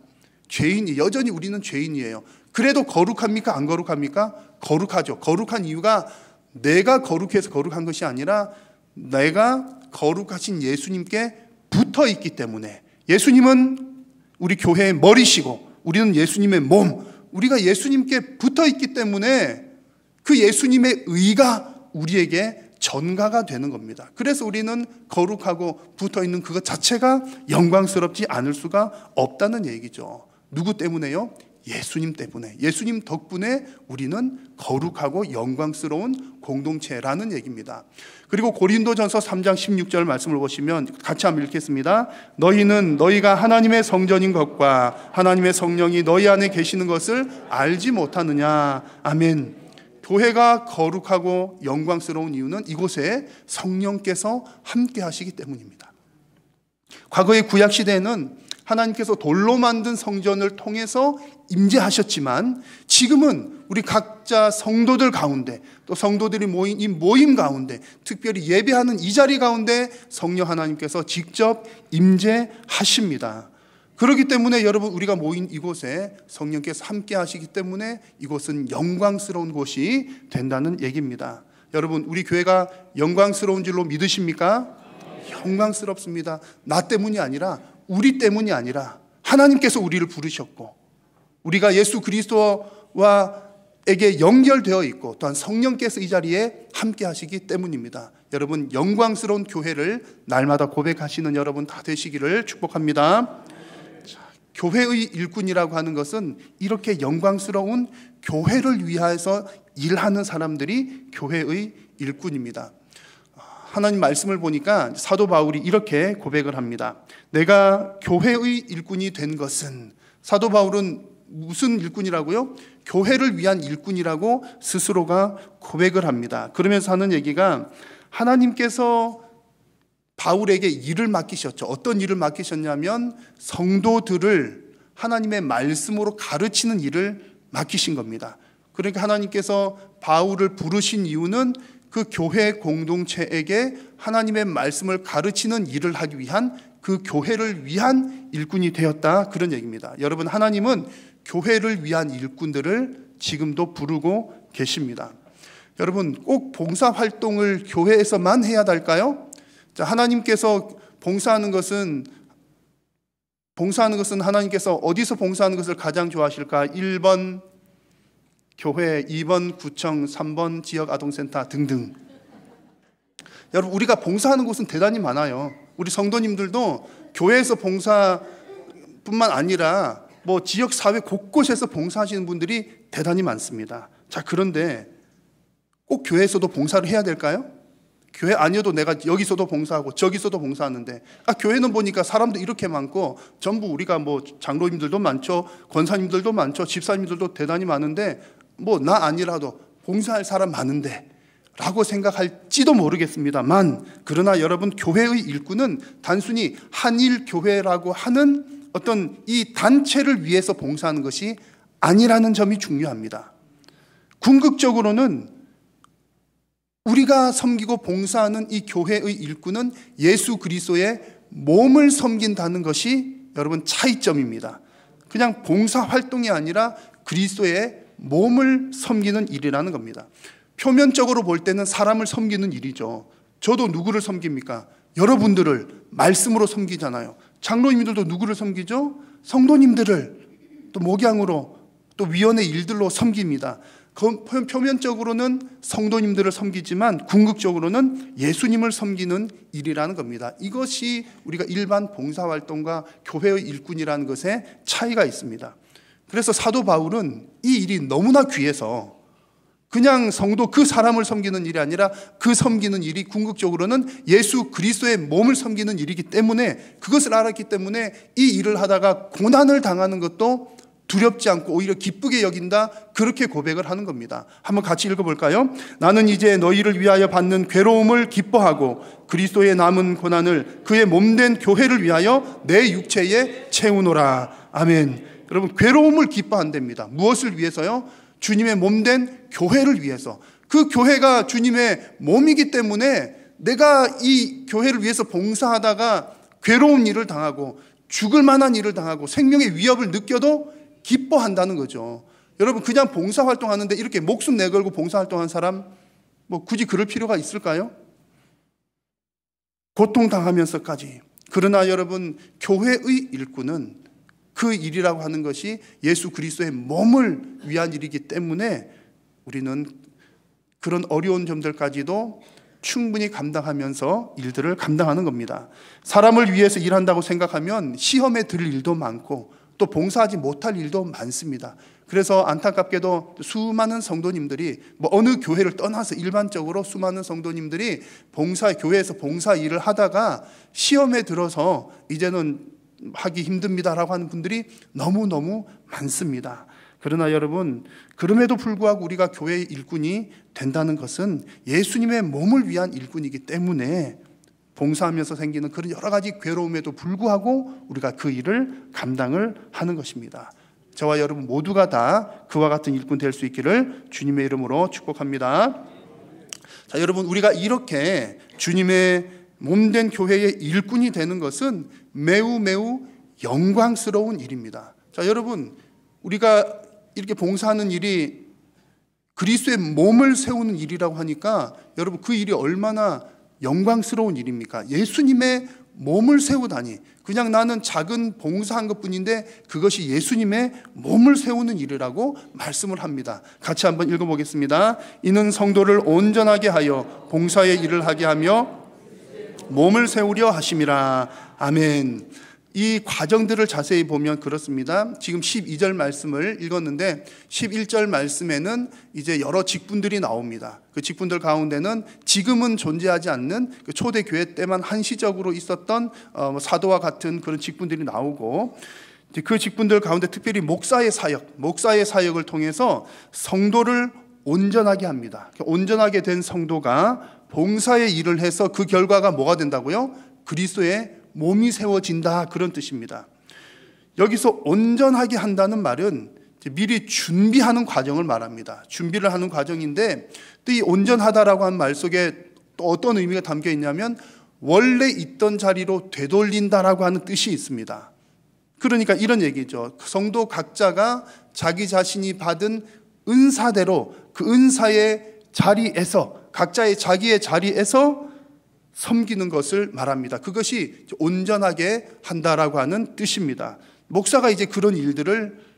여전히 우리는 죄인이에요. 그래도 거룩합니까? 안 거룩합니까? 거룩하죠. 거룩한 이유가 내가 거룩해서 거룩한 것이 아니라 내가 거룩하신 예수님께 붙어 있기 때문에. 예수님은 우리 교회의 머리시고 우리는 예수님의 몸, 우리가 예수님께 붙어 있기 때문에 그 예수님의 의가 우리에게 전가가 되는 겁니다. 그래서 우리는 거룩하고 붙어 있는 그것 자체가 영광스럽지 않을 수가 없다는 얘기죠. 누구 때문에요? 예수님 때문에. 예수님 덕분에 우리는 거룩하고 영광스러운 공동체라는 얘기입니다. 그리고 고린도전서 3장 16절 말씀을 보시면 같이 한번 읽겠습니다. 너희는 너희가 하나님의 성전인 것과 하나님의 성령이 너희 안에 계시는 것을 알지 못하느냐. 아멘. 교회가 거룩하고 영광스러운 이유는 이곳에 성령께서 함께 하시기 때문입니다. 과거의 구약 시대에는 하나님께서 돌로 만든 성전을 통해서 임재하셨지만 지금은 우리 각자 성도들 가운데, 또 성도들이 모인 이 모임 가운데, 특별히 예배하는 이 자리 가운데 성령 하나님께서 직접 임재하십니다. 그렇기 때문에 여러분, 우리가 모인 이곳에 성령께서 함께 하시기 때문에 이곳은 영광스러운 곳이 된다는 얘기입니다. 여러분, 우리 교회가 영광스러운 줄로 믿으십니까? 영광스럽습니다. 나 때문이 아니라, 우리 때문이 아니라 하나님께서 우리를 부르셨고 우리가 예수 그리스도와에게 연결되어 있고 또한 성령께서 이 자리에 함께 하시기 때문입니다. 여러분, 영광스러운 교회를 날마다 고백하시는 여러분 다 되시기를 축복합니다. 자, 교회의 일꾼이라고 하는 것은 이렇게 영광스러운 교회를 위하여서 일하는 사람들이 교회의 일꾼입니다. 하나님 말씀을 보니까 사도 바울이 이렇게 고백을 합니다. 내가 교회의 일꾼이 된 것은, 사도 바울은 무슨 일꾼이라고요? 교회를 위한 일꾼이라고 스스로가 고백을 합니다. 그러면서 하는 얘기가, 하나님께서 바울에게 일을 맡기셨죠. 어떤 일을 맡기셨냐면 성도들을 하나님의 말씀으로 가르치는 일을 맡기신 겁니다. 그러니까 하나님께서 바울을 부르신 이유는 그 교회 공동체에게 하나님의 말씀을 가르치는 일을 하기 위한, 그 교회를 위한 일꾼이 되었다, 그런 얘기입니다. 여러분, 하나님은 교회를 위한 일꾼들을 지금도 부르고 계십니다. 여러분, 꼭 봉사활동을 교회에서만 해야 할까요? 자, 하나님께서 봉사하는 것은 하나님께서 어디서 봉사하는 것을 가장 좋아하실까? 1번 교회, 2번 구청, 3번 지역아동센터 등등. 여러분, 우리가 봉사하는 곳은 대단히 많아요. 우리 성도님들도 교회에서 봉사뿐만 아니라 뭐 지역사회 곳곳에서 봉사하시는 분들이 대단히 많습니다. 자, 그런데 꼭 교회에서도 봉사를 해야 될까요? 교회 아니어도 내가 여기서도 봉사하고 저기서도 봉사하는데, 교회는 보니까 사람도 이렇게 많고 전부 우리가 뭐 장로님들도 많죠, 권사님들도 많죠, 집사님들도 대단히 많은데 뭐 나 아니라도 봉사할 사람 많은데 라고 생각할지도 모르겠습니다만, 그러나 여러분, 교회의 일꾼은 단순히 한일교회라고 하는 어떤 이 단체를 위해서 봉사하는 것이 아니라는 점이 중요합니다. 궁극적으로는 우리가 섬기고 봉사하는 이 교회의 일꾼은 예수 그리스도의 몸을 섬긴다는 것이 여러분 차이점입니다. 그냥 봉사활동이 아니라 그리스도의 몸을 섬기는 일이라는 겁니다. 표면적으로 볼 때는 사람을 섬기는 일이죠. 저도 누구를 섬깁니까? 여러분들을 말씀으로 섬기잖아요. 장로님들도 누구를 섬기죠? 성도님들을 또 목양으로 또 위원회 일들로 섬깁니다. 표면적으로는 성도님들을 섬기지만 궁극적으로는 예수님을 섬기는 일이라는 겁니다. 이것이 우리가 일반 봉사활동과 교회의 일꾼이라는 것에 차이가 있습니다. 그래서 사도 바울은 이 일이 너무나 귀해서 그냥 성도 그 사람을 섬기는 일이 아니라 그 섬기는 일이 궁극적으로는 예수 그리스도의 몸을 섬기는 일이기 때문에, 그것을 알았기 때문에 이 일을 하다가 고난을 당하는 것도 두렵지 않고 오히려 기쁘게 여긴다, 그렇게 고백을 하는 겁니다. 한번 같이 읽어볼까요? 나는 이제 너희를 위하여 받는 괴로움을 기뻐하고 그리스도의 남은 고난을 그의 몸된 교회를 위하여 내 육체에 채우노라. 아멘. 여러분, 괴로움을 기뻐한답니다. 무엇을 위해서요? 주님의 몸된 교회를 위해서. 그 교회가 주님의 몸이기 때문에 내가 이 교회를 위해서 봉사하다가 괴로운 일을 당하고 죽을 만한 일을 당하고 생명의 위협을 느껴도 기뻐한다는 거죠. 여러분, 그냥 봉사활동하는데 이렇게 목숨 내걸고 봉사활동한 사람 뭐 굳이 그럴 필요가 있을까요? 고통당하면서까지. 그러나 여러분, 교회의 일꾼은 그 일이라고 하는 것이 예수 그리스도의 몸을 위한 일이기 때문에 우리는 그런 어려운 점들까지도 충분히 감당하면서 일들을 감당하는 겁니다. 사람을 위해서 일한다고 생각하면 시험에 들 일도 많고 또 봉사하지 못할 일도 많습니다. 그래서 안타깝게도 수많은 성도님들이 어느 교회를 떠나서 일반적으로 수많은 성도님들이 교회에서 봉사 일을 하다가 시험에 들어서 이제는 하기 힘듭니다라고 하는 분들이 너무너무 많습니다. 그러나 여러분, 그럼에도 불구하고 우리가 교회의 일꾼이 된다는 것은 예수님의 몸을 위한 일꾼이기 때문에 봉사하면서 생기는 그런 여러 가지 괴로움에도 불구하고 우리가 그 일을 감당을 하는 것입니다. 저와 여러분 모두가 다 그와 같은 일꾼 될 수 있기를 주님의 이름으로 축복합니다. 자, 여러분, 우리가 이렇게 주님의 몸된 교회의 일꾼이 되는 것은 매우 매우 영광스러운 일입니다. 자, 여러분, 우리가 이렇게 봉사하는 일이 그리스도의 몸을 세우는 일이라고 하니까 여러분, 그 일이 얼마나 영광스러운 일입니까? 예수님의 몸을 세우다니. 그냥 나는 작은 봉사한 것뿐인데 그것이 예수님의 몸을 세우는 일이라고 말씀을 합니다. 같이 한번 읽어보겠습니다. 이는 성도를 온전하게 하여 봉사의 일을 하게 하며 몸을 세우려 하심이라. 아멘. 이 과정들을 자세히 보면 그렇습니다. 지금 12절 말씀을 읽었는데 11절 말씀에는 이제 여러 직분들이 나옵니다. 그 직분들 가운데는 지금은 존재하지 않는 그 초대교회 때만 한시적으로 있었던 사도와 같은 그런 직분들이 나오고, 그 직분들 가운데 특별히 목사의 사역을 통해서 성도를 온전하게 합니다. 온전하게 된 성도가 봉사의 일을 해서 그 결과가 뭐가 된다고요? 그리스도의 몸이 세워진다, 그런 뜻입니다. 여기서 온전하게 한다는 말은 미리 준비하는 과정을 말합니다. 준비를 하는 과정인데, 또 이 온전하다라고 한 말 속에 또 어떤 의미가 담겨 있냐면 원래 있던 자리로 되돌린다라고 하는 뜻이 있습니다. 그러니까 이런 얘기죠. 성도 각자가 자기 자신이 받은 은사대로 그 은사의 자리에서, 각자의 자기의 자리에서 섬기는 것을 말합니다. 그것이 온전하게 한다라고 하는 뜻입니다. 목사가 이제 그런 일들을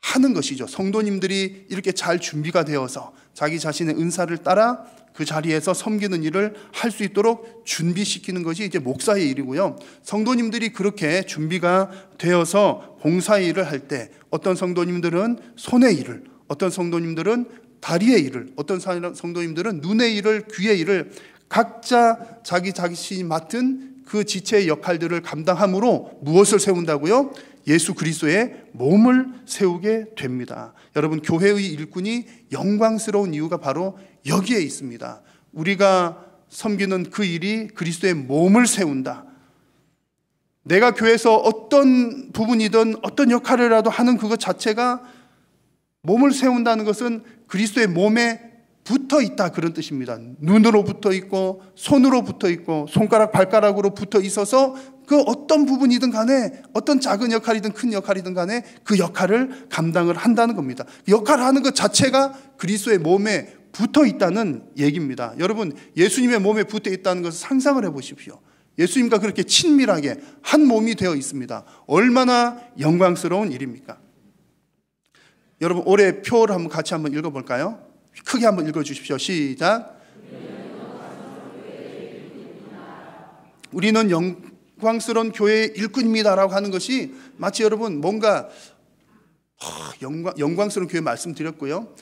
하는 것이죠. 성도님들이 이렇게 잘 준비가 되어서 자기 자신의 은사를 따라 그 자리에서 섬기는 일을 할 수 있도록 준비시키는 것이 이제 목사의 일이고요. 성도님들이 그렇게 준비가 되어서 봉사의 일을 할 때 어떤 성도님들은 손의 일을, 어떤 성도님들은 다리의 일을, 어떤 성도님들은 눈의 일을, 귀의 일을 각자 자기 자신이 맡은 그 지체의 역할들을 감당함으로 무엇을 세운다고요? 예수 그리스도의 몸을 세우게 됩니다. 여러분, 교회의 일꾼이 영광스러운 이유가 바로 여기에 있습니다. 우리가 섬기는 그 일이 그리스도의 몸을 세운다. 내가 교회에서 어떤 부분이든 어떤 역할이라도 하는 그것 자체가 몸을 세운다는 것은 그리스도의 몸에 붙어 있다, 그런 뜻입니다. 눈으로 붙어 있고 손으로 붙어 있고 손가락 발가락으로 붙어 있어서 그 어떤 부분이든 간에 어떤 작은 역할이든 큰 역할이든 간에 그 역할을 감당을 한다는 겁니다. 역할을 하는 것 자체가 그리스도의 몸에 붙어 있다는 얘기입니다. 여러분, 예수님의 몸에 붙어 있다는 것을 상상을 해보십시오. 예수님과 그렇게 친밀하게 한 몸이 되어 있습니다. 얼마나 영광스러운 일입니까? 여러분, 올해 표를 같이 한번 읽어볼까요? 크게 한번 읽어주십시오. 시작. 우리는 영광스러운 교회의 일꾼입니다라고 하는 것이 마치 여러분 뭔가 영광스러운 교회 말씀드렸고요,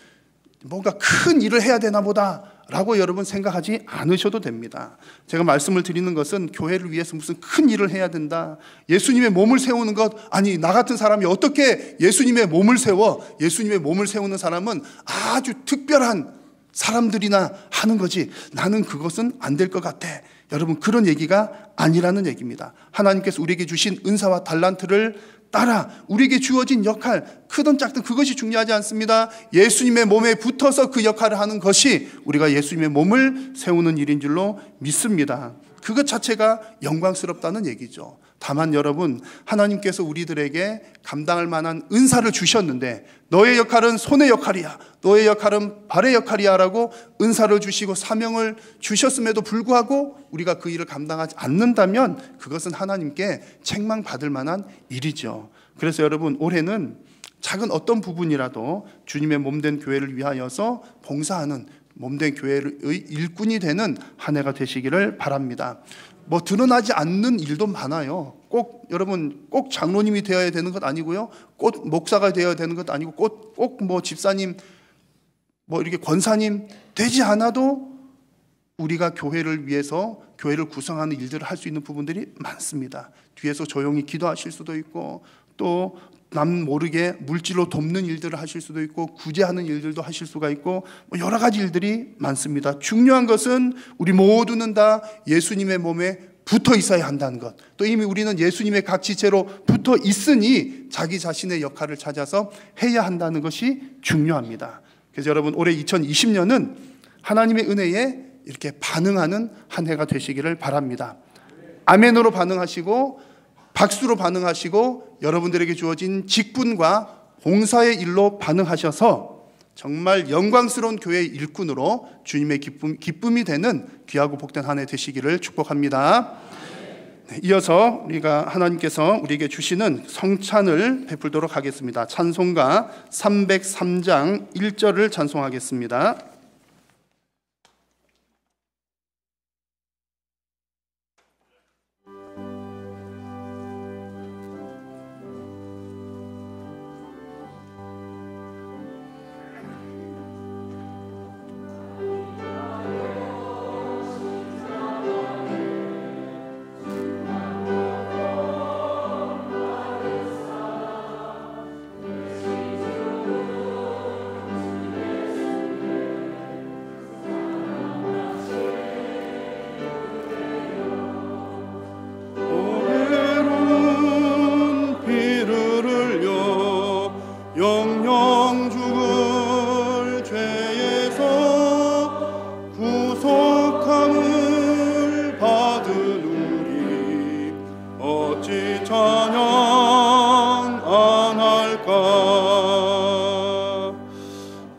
뭔가 큰 일을 해야 되나 보다라고 여러분 생각하지 않으셔도 됩니다. 제가 말씀을 드리는 것은 교회를 위해서 무슨 큰 일을 해야 된다, 예수님의 몸을 세우는 것, 아니 나 같은 사람이 어떻게 예수님의 몸을 세워? 예수님의 몸을 세우는 사람은 아주 특별한 사람들이나 하는 거지, 나는 그것은 안 될 것 같아. 여러분, 그런 얘기가 아니라는 얘기입니다. 하나님께서 우리에게 주신 은사와 달란트를 따라 우리에게 주어진 역할, 크든 작든 그것이 중요하지 않습니다. 예수님의 몸에 붙어서 그 역할을 하는 것이 우리가 예수님의 몸을 세우는 일인 줄로 믿습니다. 그것 자체가 영광스럽다는 얘기죠. 다만 여러분, 하나님께서 우리들에게 감당할 만한 은사를 주셨는데 너의 역할은 손의 역할이야, 너의 역할은 발의 역할이야 라고 은사를 주시고 사명을 주셨음에도 불구하고 우리가 그 일을 감당하지 않는다면 그것은 하나님께 책망받을 만한 일이죠. 그래서 여러분, 올해는 작은 어떤 부분이라도 주님의 몸된 교회를 위하여서 봉사하는 몸된 교회의 일꾼이 되는 한 해가 되시기를 바랍니다. 뭐 드러나지 않는 일도 많아요. 꼭 여러분, 꼭 장로님이 되어야 되는 것 아니고요, 꼭 목사가 되어야 되는 것 아니고 꼭 뭐 집사님, 뭐 이렇게 권사님 되지 않아도 우리가 교회를 위해서 교회를 구성하는 일들을 할 수 있는 부분들이 많습니다. 뒤에서 조용히 기도하실 수도 있고, 또 남 모르게 물질로 돕는 일들을 하실 수도 있고, 구제하는 일들도 하실 수가 있고, 뭐 여러 가지 일들이 많습니다. 중요한 것은 우리 모두는 다 예수님의 몸에 붙어 있어야 한다는 것, 또 이미 우리는 예수님의 각 지체로 붙어 있으니 자기 자신의 역할을 찾아서 해야 한다는 것이 중요합니다. 그래서 여러분, 올해 2020년은 하나님의 은혜에 이렇게 반응하는 한 해가 되시기를 바랍니다. 아멘으로 반응하시고 박수로 반응하시고 여러분들에게 주어진 직분과 봉사의 일로 반응하셔서 정말 영광스러운 교회의 일꾼으로 주님의 기쁨이 되는 귀하고 복된 한 해 되시기를 축복합니다. 이어서 우리가 하나님께서 우리에게 주시는 성찬을 베풀도록 하겠습니다. 찬송가 303장 1절을 찬송하겠습니다.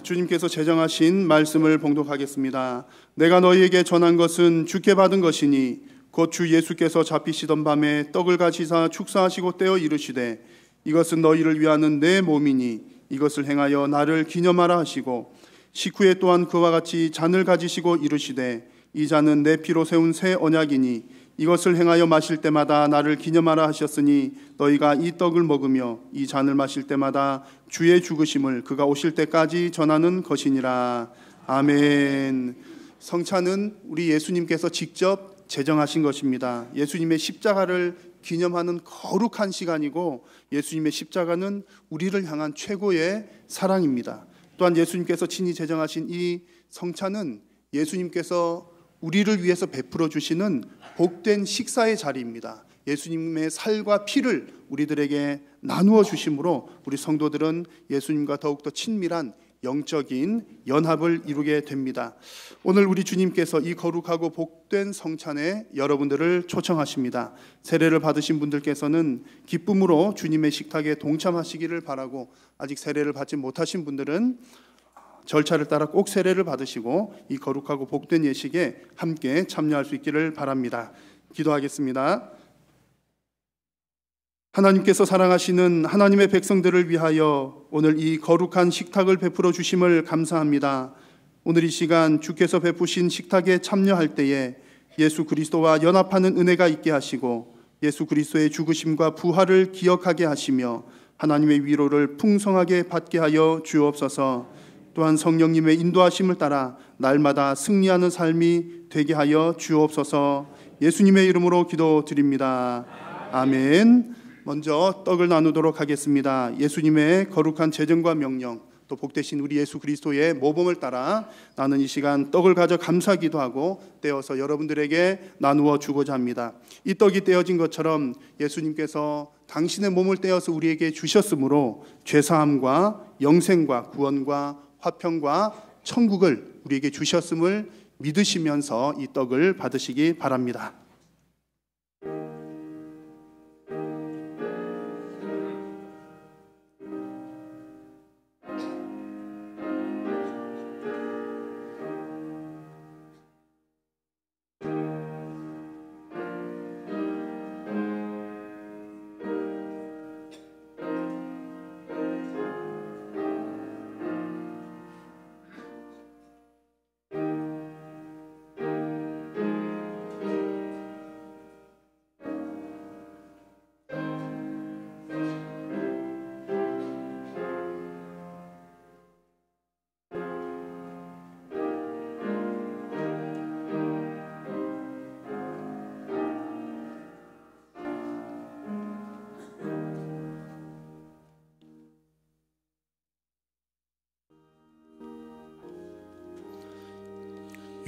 주님께서 제정하신 말씀을 봉독하겠습니다. 내가 너희에게 전한 것은 주께 받은 것이니 곧 주 예수께서 잡히시던 밤에 떡을 가지사 축사하시고 떼어 이르시되 이것은 너희를 위하는 내 몸이니 이것을 행하여 나를 기념하라 하시고 식후에 또한 그와 같이 잔을 가지시고 이르시되 이 잔은 내 피로 세운 새 언약이니 이것을 행하여 마실 때마다 나를 기념하라 하셨으니 너희가 이 떡을 먹으며 이 잔을 마실 때마다 주의 죽으심을 그가 오실 때까지 전하는 것이니라. 아멘. 성찬은 우리 예수님께서 직접 제정하신 것입니다. 예수님의 십자가를 기념하는 거룩한 시간이고 예수님의 십자가는 우리를 향한 최고의 사랑입니다. 또한 예수님께서 친히 제정하신 이 성찬은 예수님께서 우리를 위해서 베풀어 주시는 복된 식사의 자리입니다. 예수님의 살과 피를 우리들에게 나누어 주심으로 우리 성도들은 예수님과 더욱더 친밀한 영적인 연합을 이루게 됩니다. 오늘 우리 주님께서 이 거룩하고 복된 성찬에 여러분들을 초청하십니다. 세례를 받으신 분들께서는 기쁨으로 주님의 식탁에 동참하시기를 바라고, 아직 세례를 받지 못하신 분들은 절차를 따라 꼭 세례를 받으시고 이 거룩하고 복된 예식에 함께 참여할 수 있기를 바랍니다. 기도하겠습니다. 하나님께서 사랑하시는 하나님의 백성들을 위하여 오늘 이 거룩한 식탁을 베풀어 주심을 감사합니다. 오늘 이 시간 주께서 베푸신 식탁에 참여할 때에 예수 그리스도와 연합하는 은혜가 있게 하시고 예수 그리스도의 죽으심과 부활을 기억하게 하시며 하나님의 위로를 풍성하게 받게 하여 주옵소서. 또한 성령님의 인도하심을 따라 날마다 승리하는 삶이 되게 하여 주옵소서. 예수님의 이름으로 기도드립니다. 아멘. 먼저 떡을 나누도록 하겠습니다. 예수님의 거룩한 제정과 명령, 또 복되신 우리 예수 그리스도의 모범을 따라 나는 이 시간 떡을 가져 감사기도 하고 떼어서 여러분들에게 나누어 주고자 합니다. 이 떡이 떼어진 것처럼 예수님께서 당신의 몸을 떼어서 우리에게 주셨으므로 죄사함과 영생과 구원과 화평과 천국을 우리에게 주셨음을 믿으시면서 이 떡을 받으시기 바랍니다.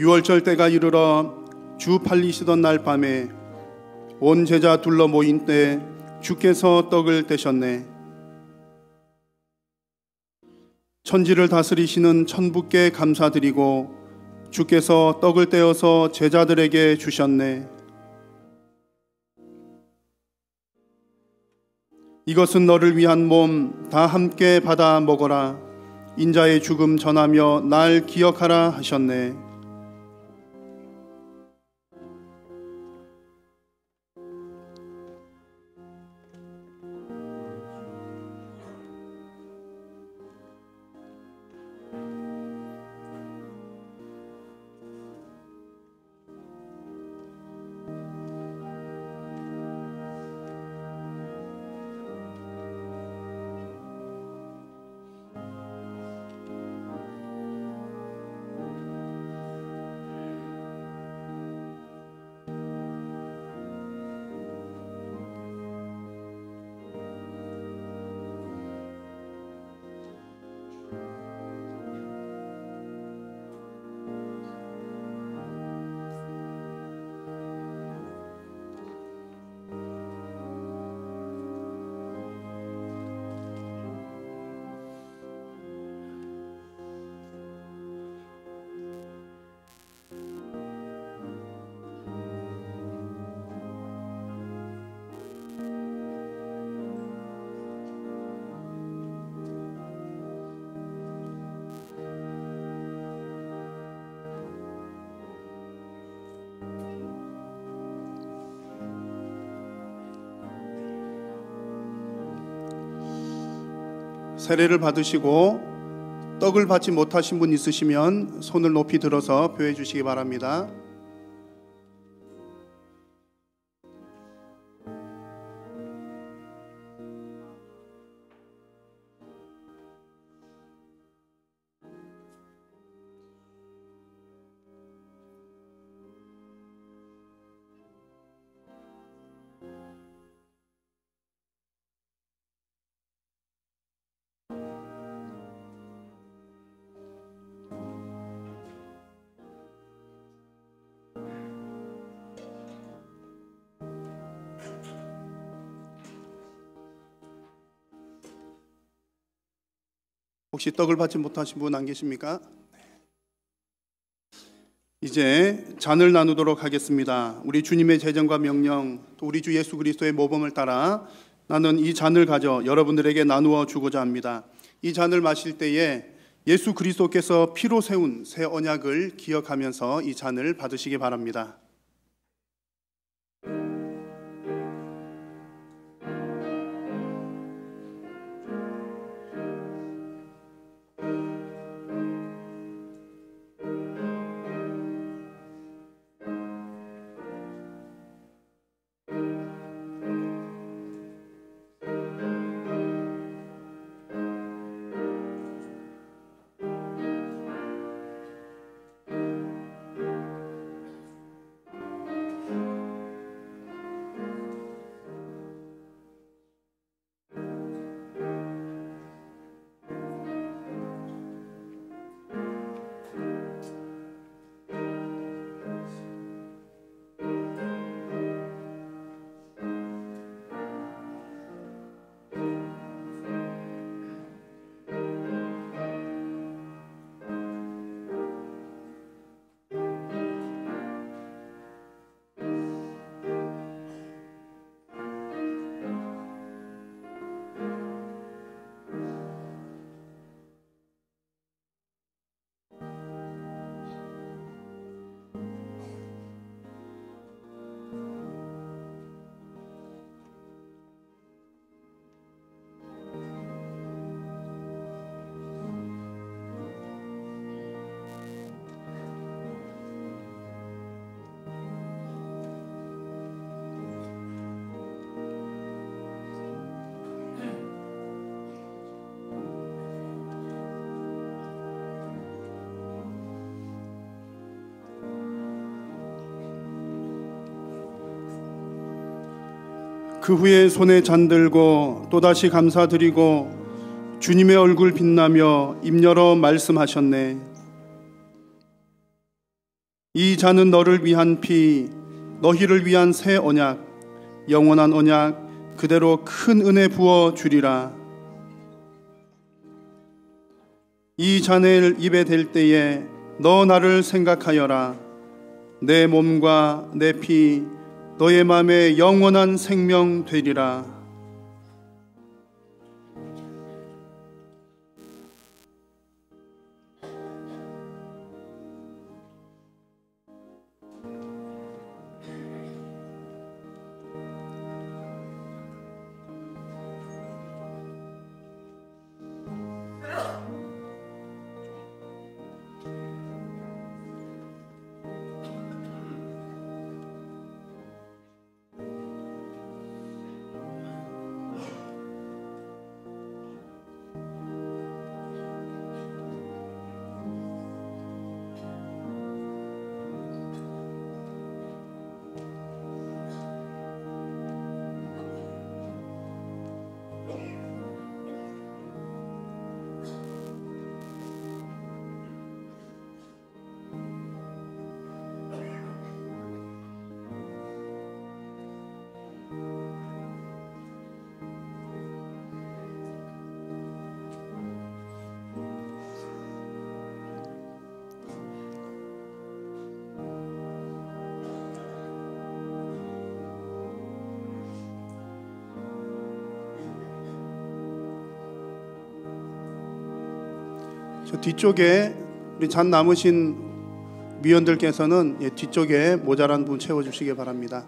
유월절 때가 이르러 주 팔리시던 날 밤에 온 제자 둘러 모인 때 주께서 떡을 떼셨네. 천지를 다스리시는 천부께 감사드리고 주께서 떡을 떼어서 제자들에게 주셨네. 이것은 너를 위한 몸, 다 함께 받아 먹어라. 인자의 죽음 전하며 날 기억하라 하셨네. 세례를 받으시고 떡을 받지 못하신 분 있으시면 손을 높이 들어서 표해 주시기 바랍니다. 혹시 떡을 받지 못하신 분 안 계십니까? 이제 잔을 나누도록 하겠습니다. 우리 주님의 제정과 명령, 또 우리 주 예수 그리스도의 모범을 따라 나는 이 잔을 가져 여러분들에게 나누어 주고자 합니다. 이 잔을 마실 때에 예수 그리스도께서 피로 세운 새 언약을 기억하면서 이 잔을 받으시기 바랍니다. 그 후에 손에 잔 들고 또다시 감사드리고 주님의 얼굴 빛나며 입 열어 말씀하셨네. 이 잔은 너를 위한 피, 너희를 위한 새 언약, 영원한 언약, 그대로 큰 은혜 부어 주리라. 이 잔을 입에 댈 때에 너 나를 생각하여라. 내 몸과 내 피, 너의 마음에 영원한 생명 되리라. 저 뒤쪽에 우리 잔 남으신 위원들께서는 뒤쪽에 모자란 분 채워주시기 바랍니다.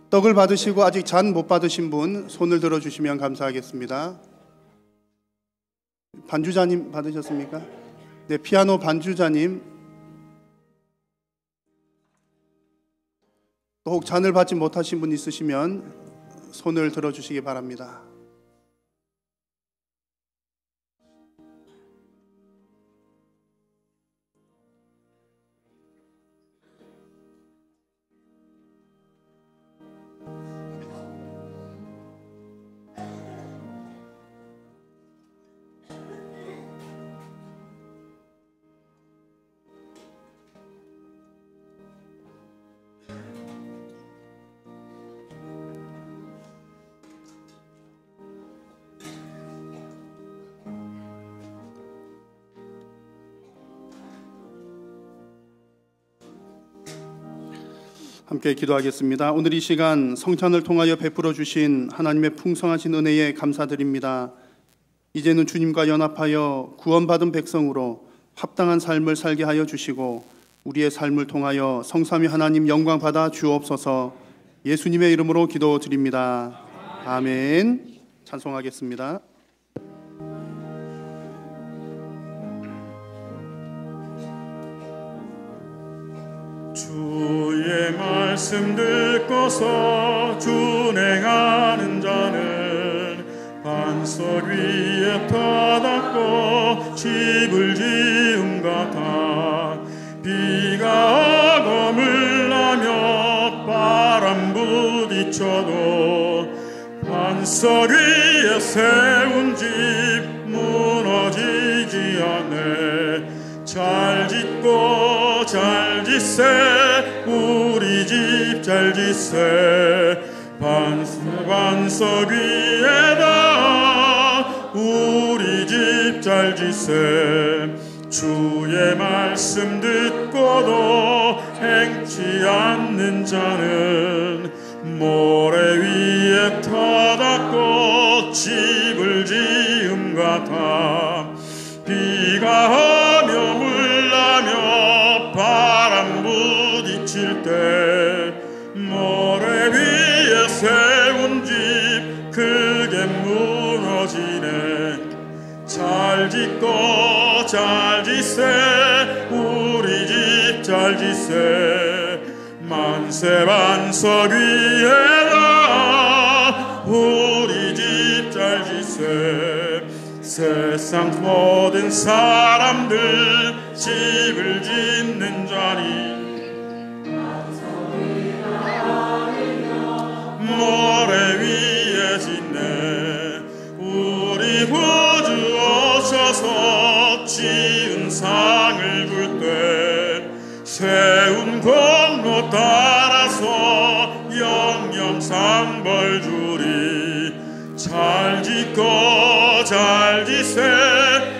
떡을 받으시고 아직 잔 못 받으신 분 손을 들어주시면 감사하겠습니다. 반주자님 받으셨습니까? 네, 피아노 반주자님. 또 혹 잔을 받지 못하신 분 있으시면 손을 들어주시기 바랍니다. 함께 기도하겠습니다. 오늘 이 시간 성찬을 통하여 베풀어 주신 하나님의 풍성하신 은혜에 감사드립니다. 이제는 주님과 연합하여 구원받은 백성으로 합당한 삶을 살게 하여 주시고 우리의 삶을 통하여 성삼위 하나님 영광 받아 주옵소서. 예수님의 이름으로 기도드립니다. 아멘. 찬송하겠습니다. 주의 말씀 듣고서 준행하는 자는 반석 위에 터닫고 집을 지은 같아. 비가 오고 물나며 바람 부딪혀도 반석 위에 세운 집 무너지지 않네. 잘 짓고 잘 짓세 우리 집 잘 짓세. 반석 위에다 우리 집 잘 짓세. 주의 말씀 듣고도 행치 않는 자는 모래 위에 터닫고 집을 지음 같아. 비가 오며 물나며 바람 부딪힐 때 모래 위에 세운 집 크게 무너지네. 잘 짓고 잘 짓세 우리 집 잘 짓세. 만세 반석 위에다 우리 집 잘 짓세. 세상 모든 사람들 집을 짓는 자니 모래 위에 짓네. 우리 구주 오셔서 지은 상을 줄 때 세운 공로 따라서 영영 상벌 주리. 잘 짓고 잘 짓세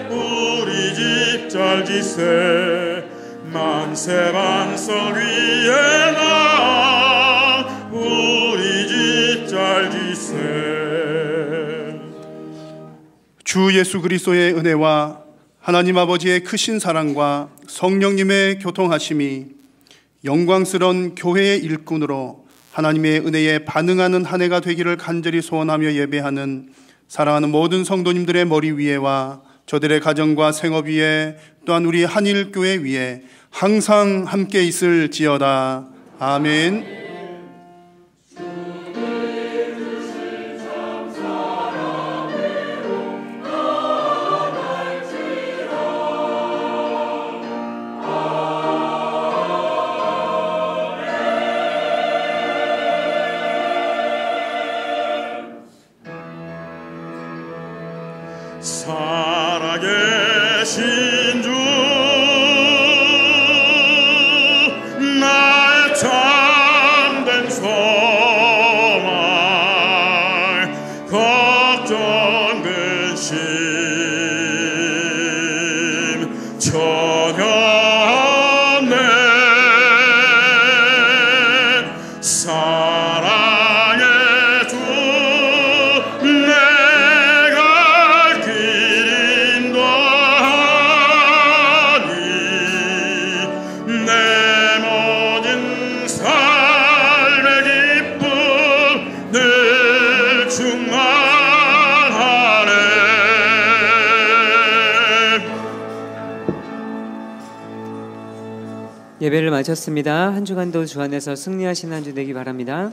우리 집 잘 짓세. 만세 반석 위에나 우리 집 잘 짓세. 주 예수 그리스도의 은혜와 하나님 아버지의 크신 사랑과 성령님의 교통하심이 영광스러운 교회의 일꾼으로 하나님의 은혜에 반응하는 한 해가 되기를 간절히 소원하며 예배하는 사랑하는 모든 성도님들의 머리 위에와 저들의 가정과 생업 위에 또한 우리 한일교회 위에 항상 함께 있을지어다. 아멘. 살아계신 주 나의 참된 소망 걱정 근심 전혀 없네. 사랑의 주 예배를 마쳤습니다. 한 주간도 주 안에서 승리하신 한 주 되기 바랍니다.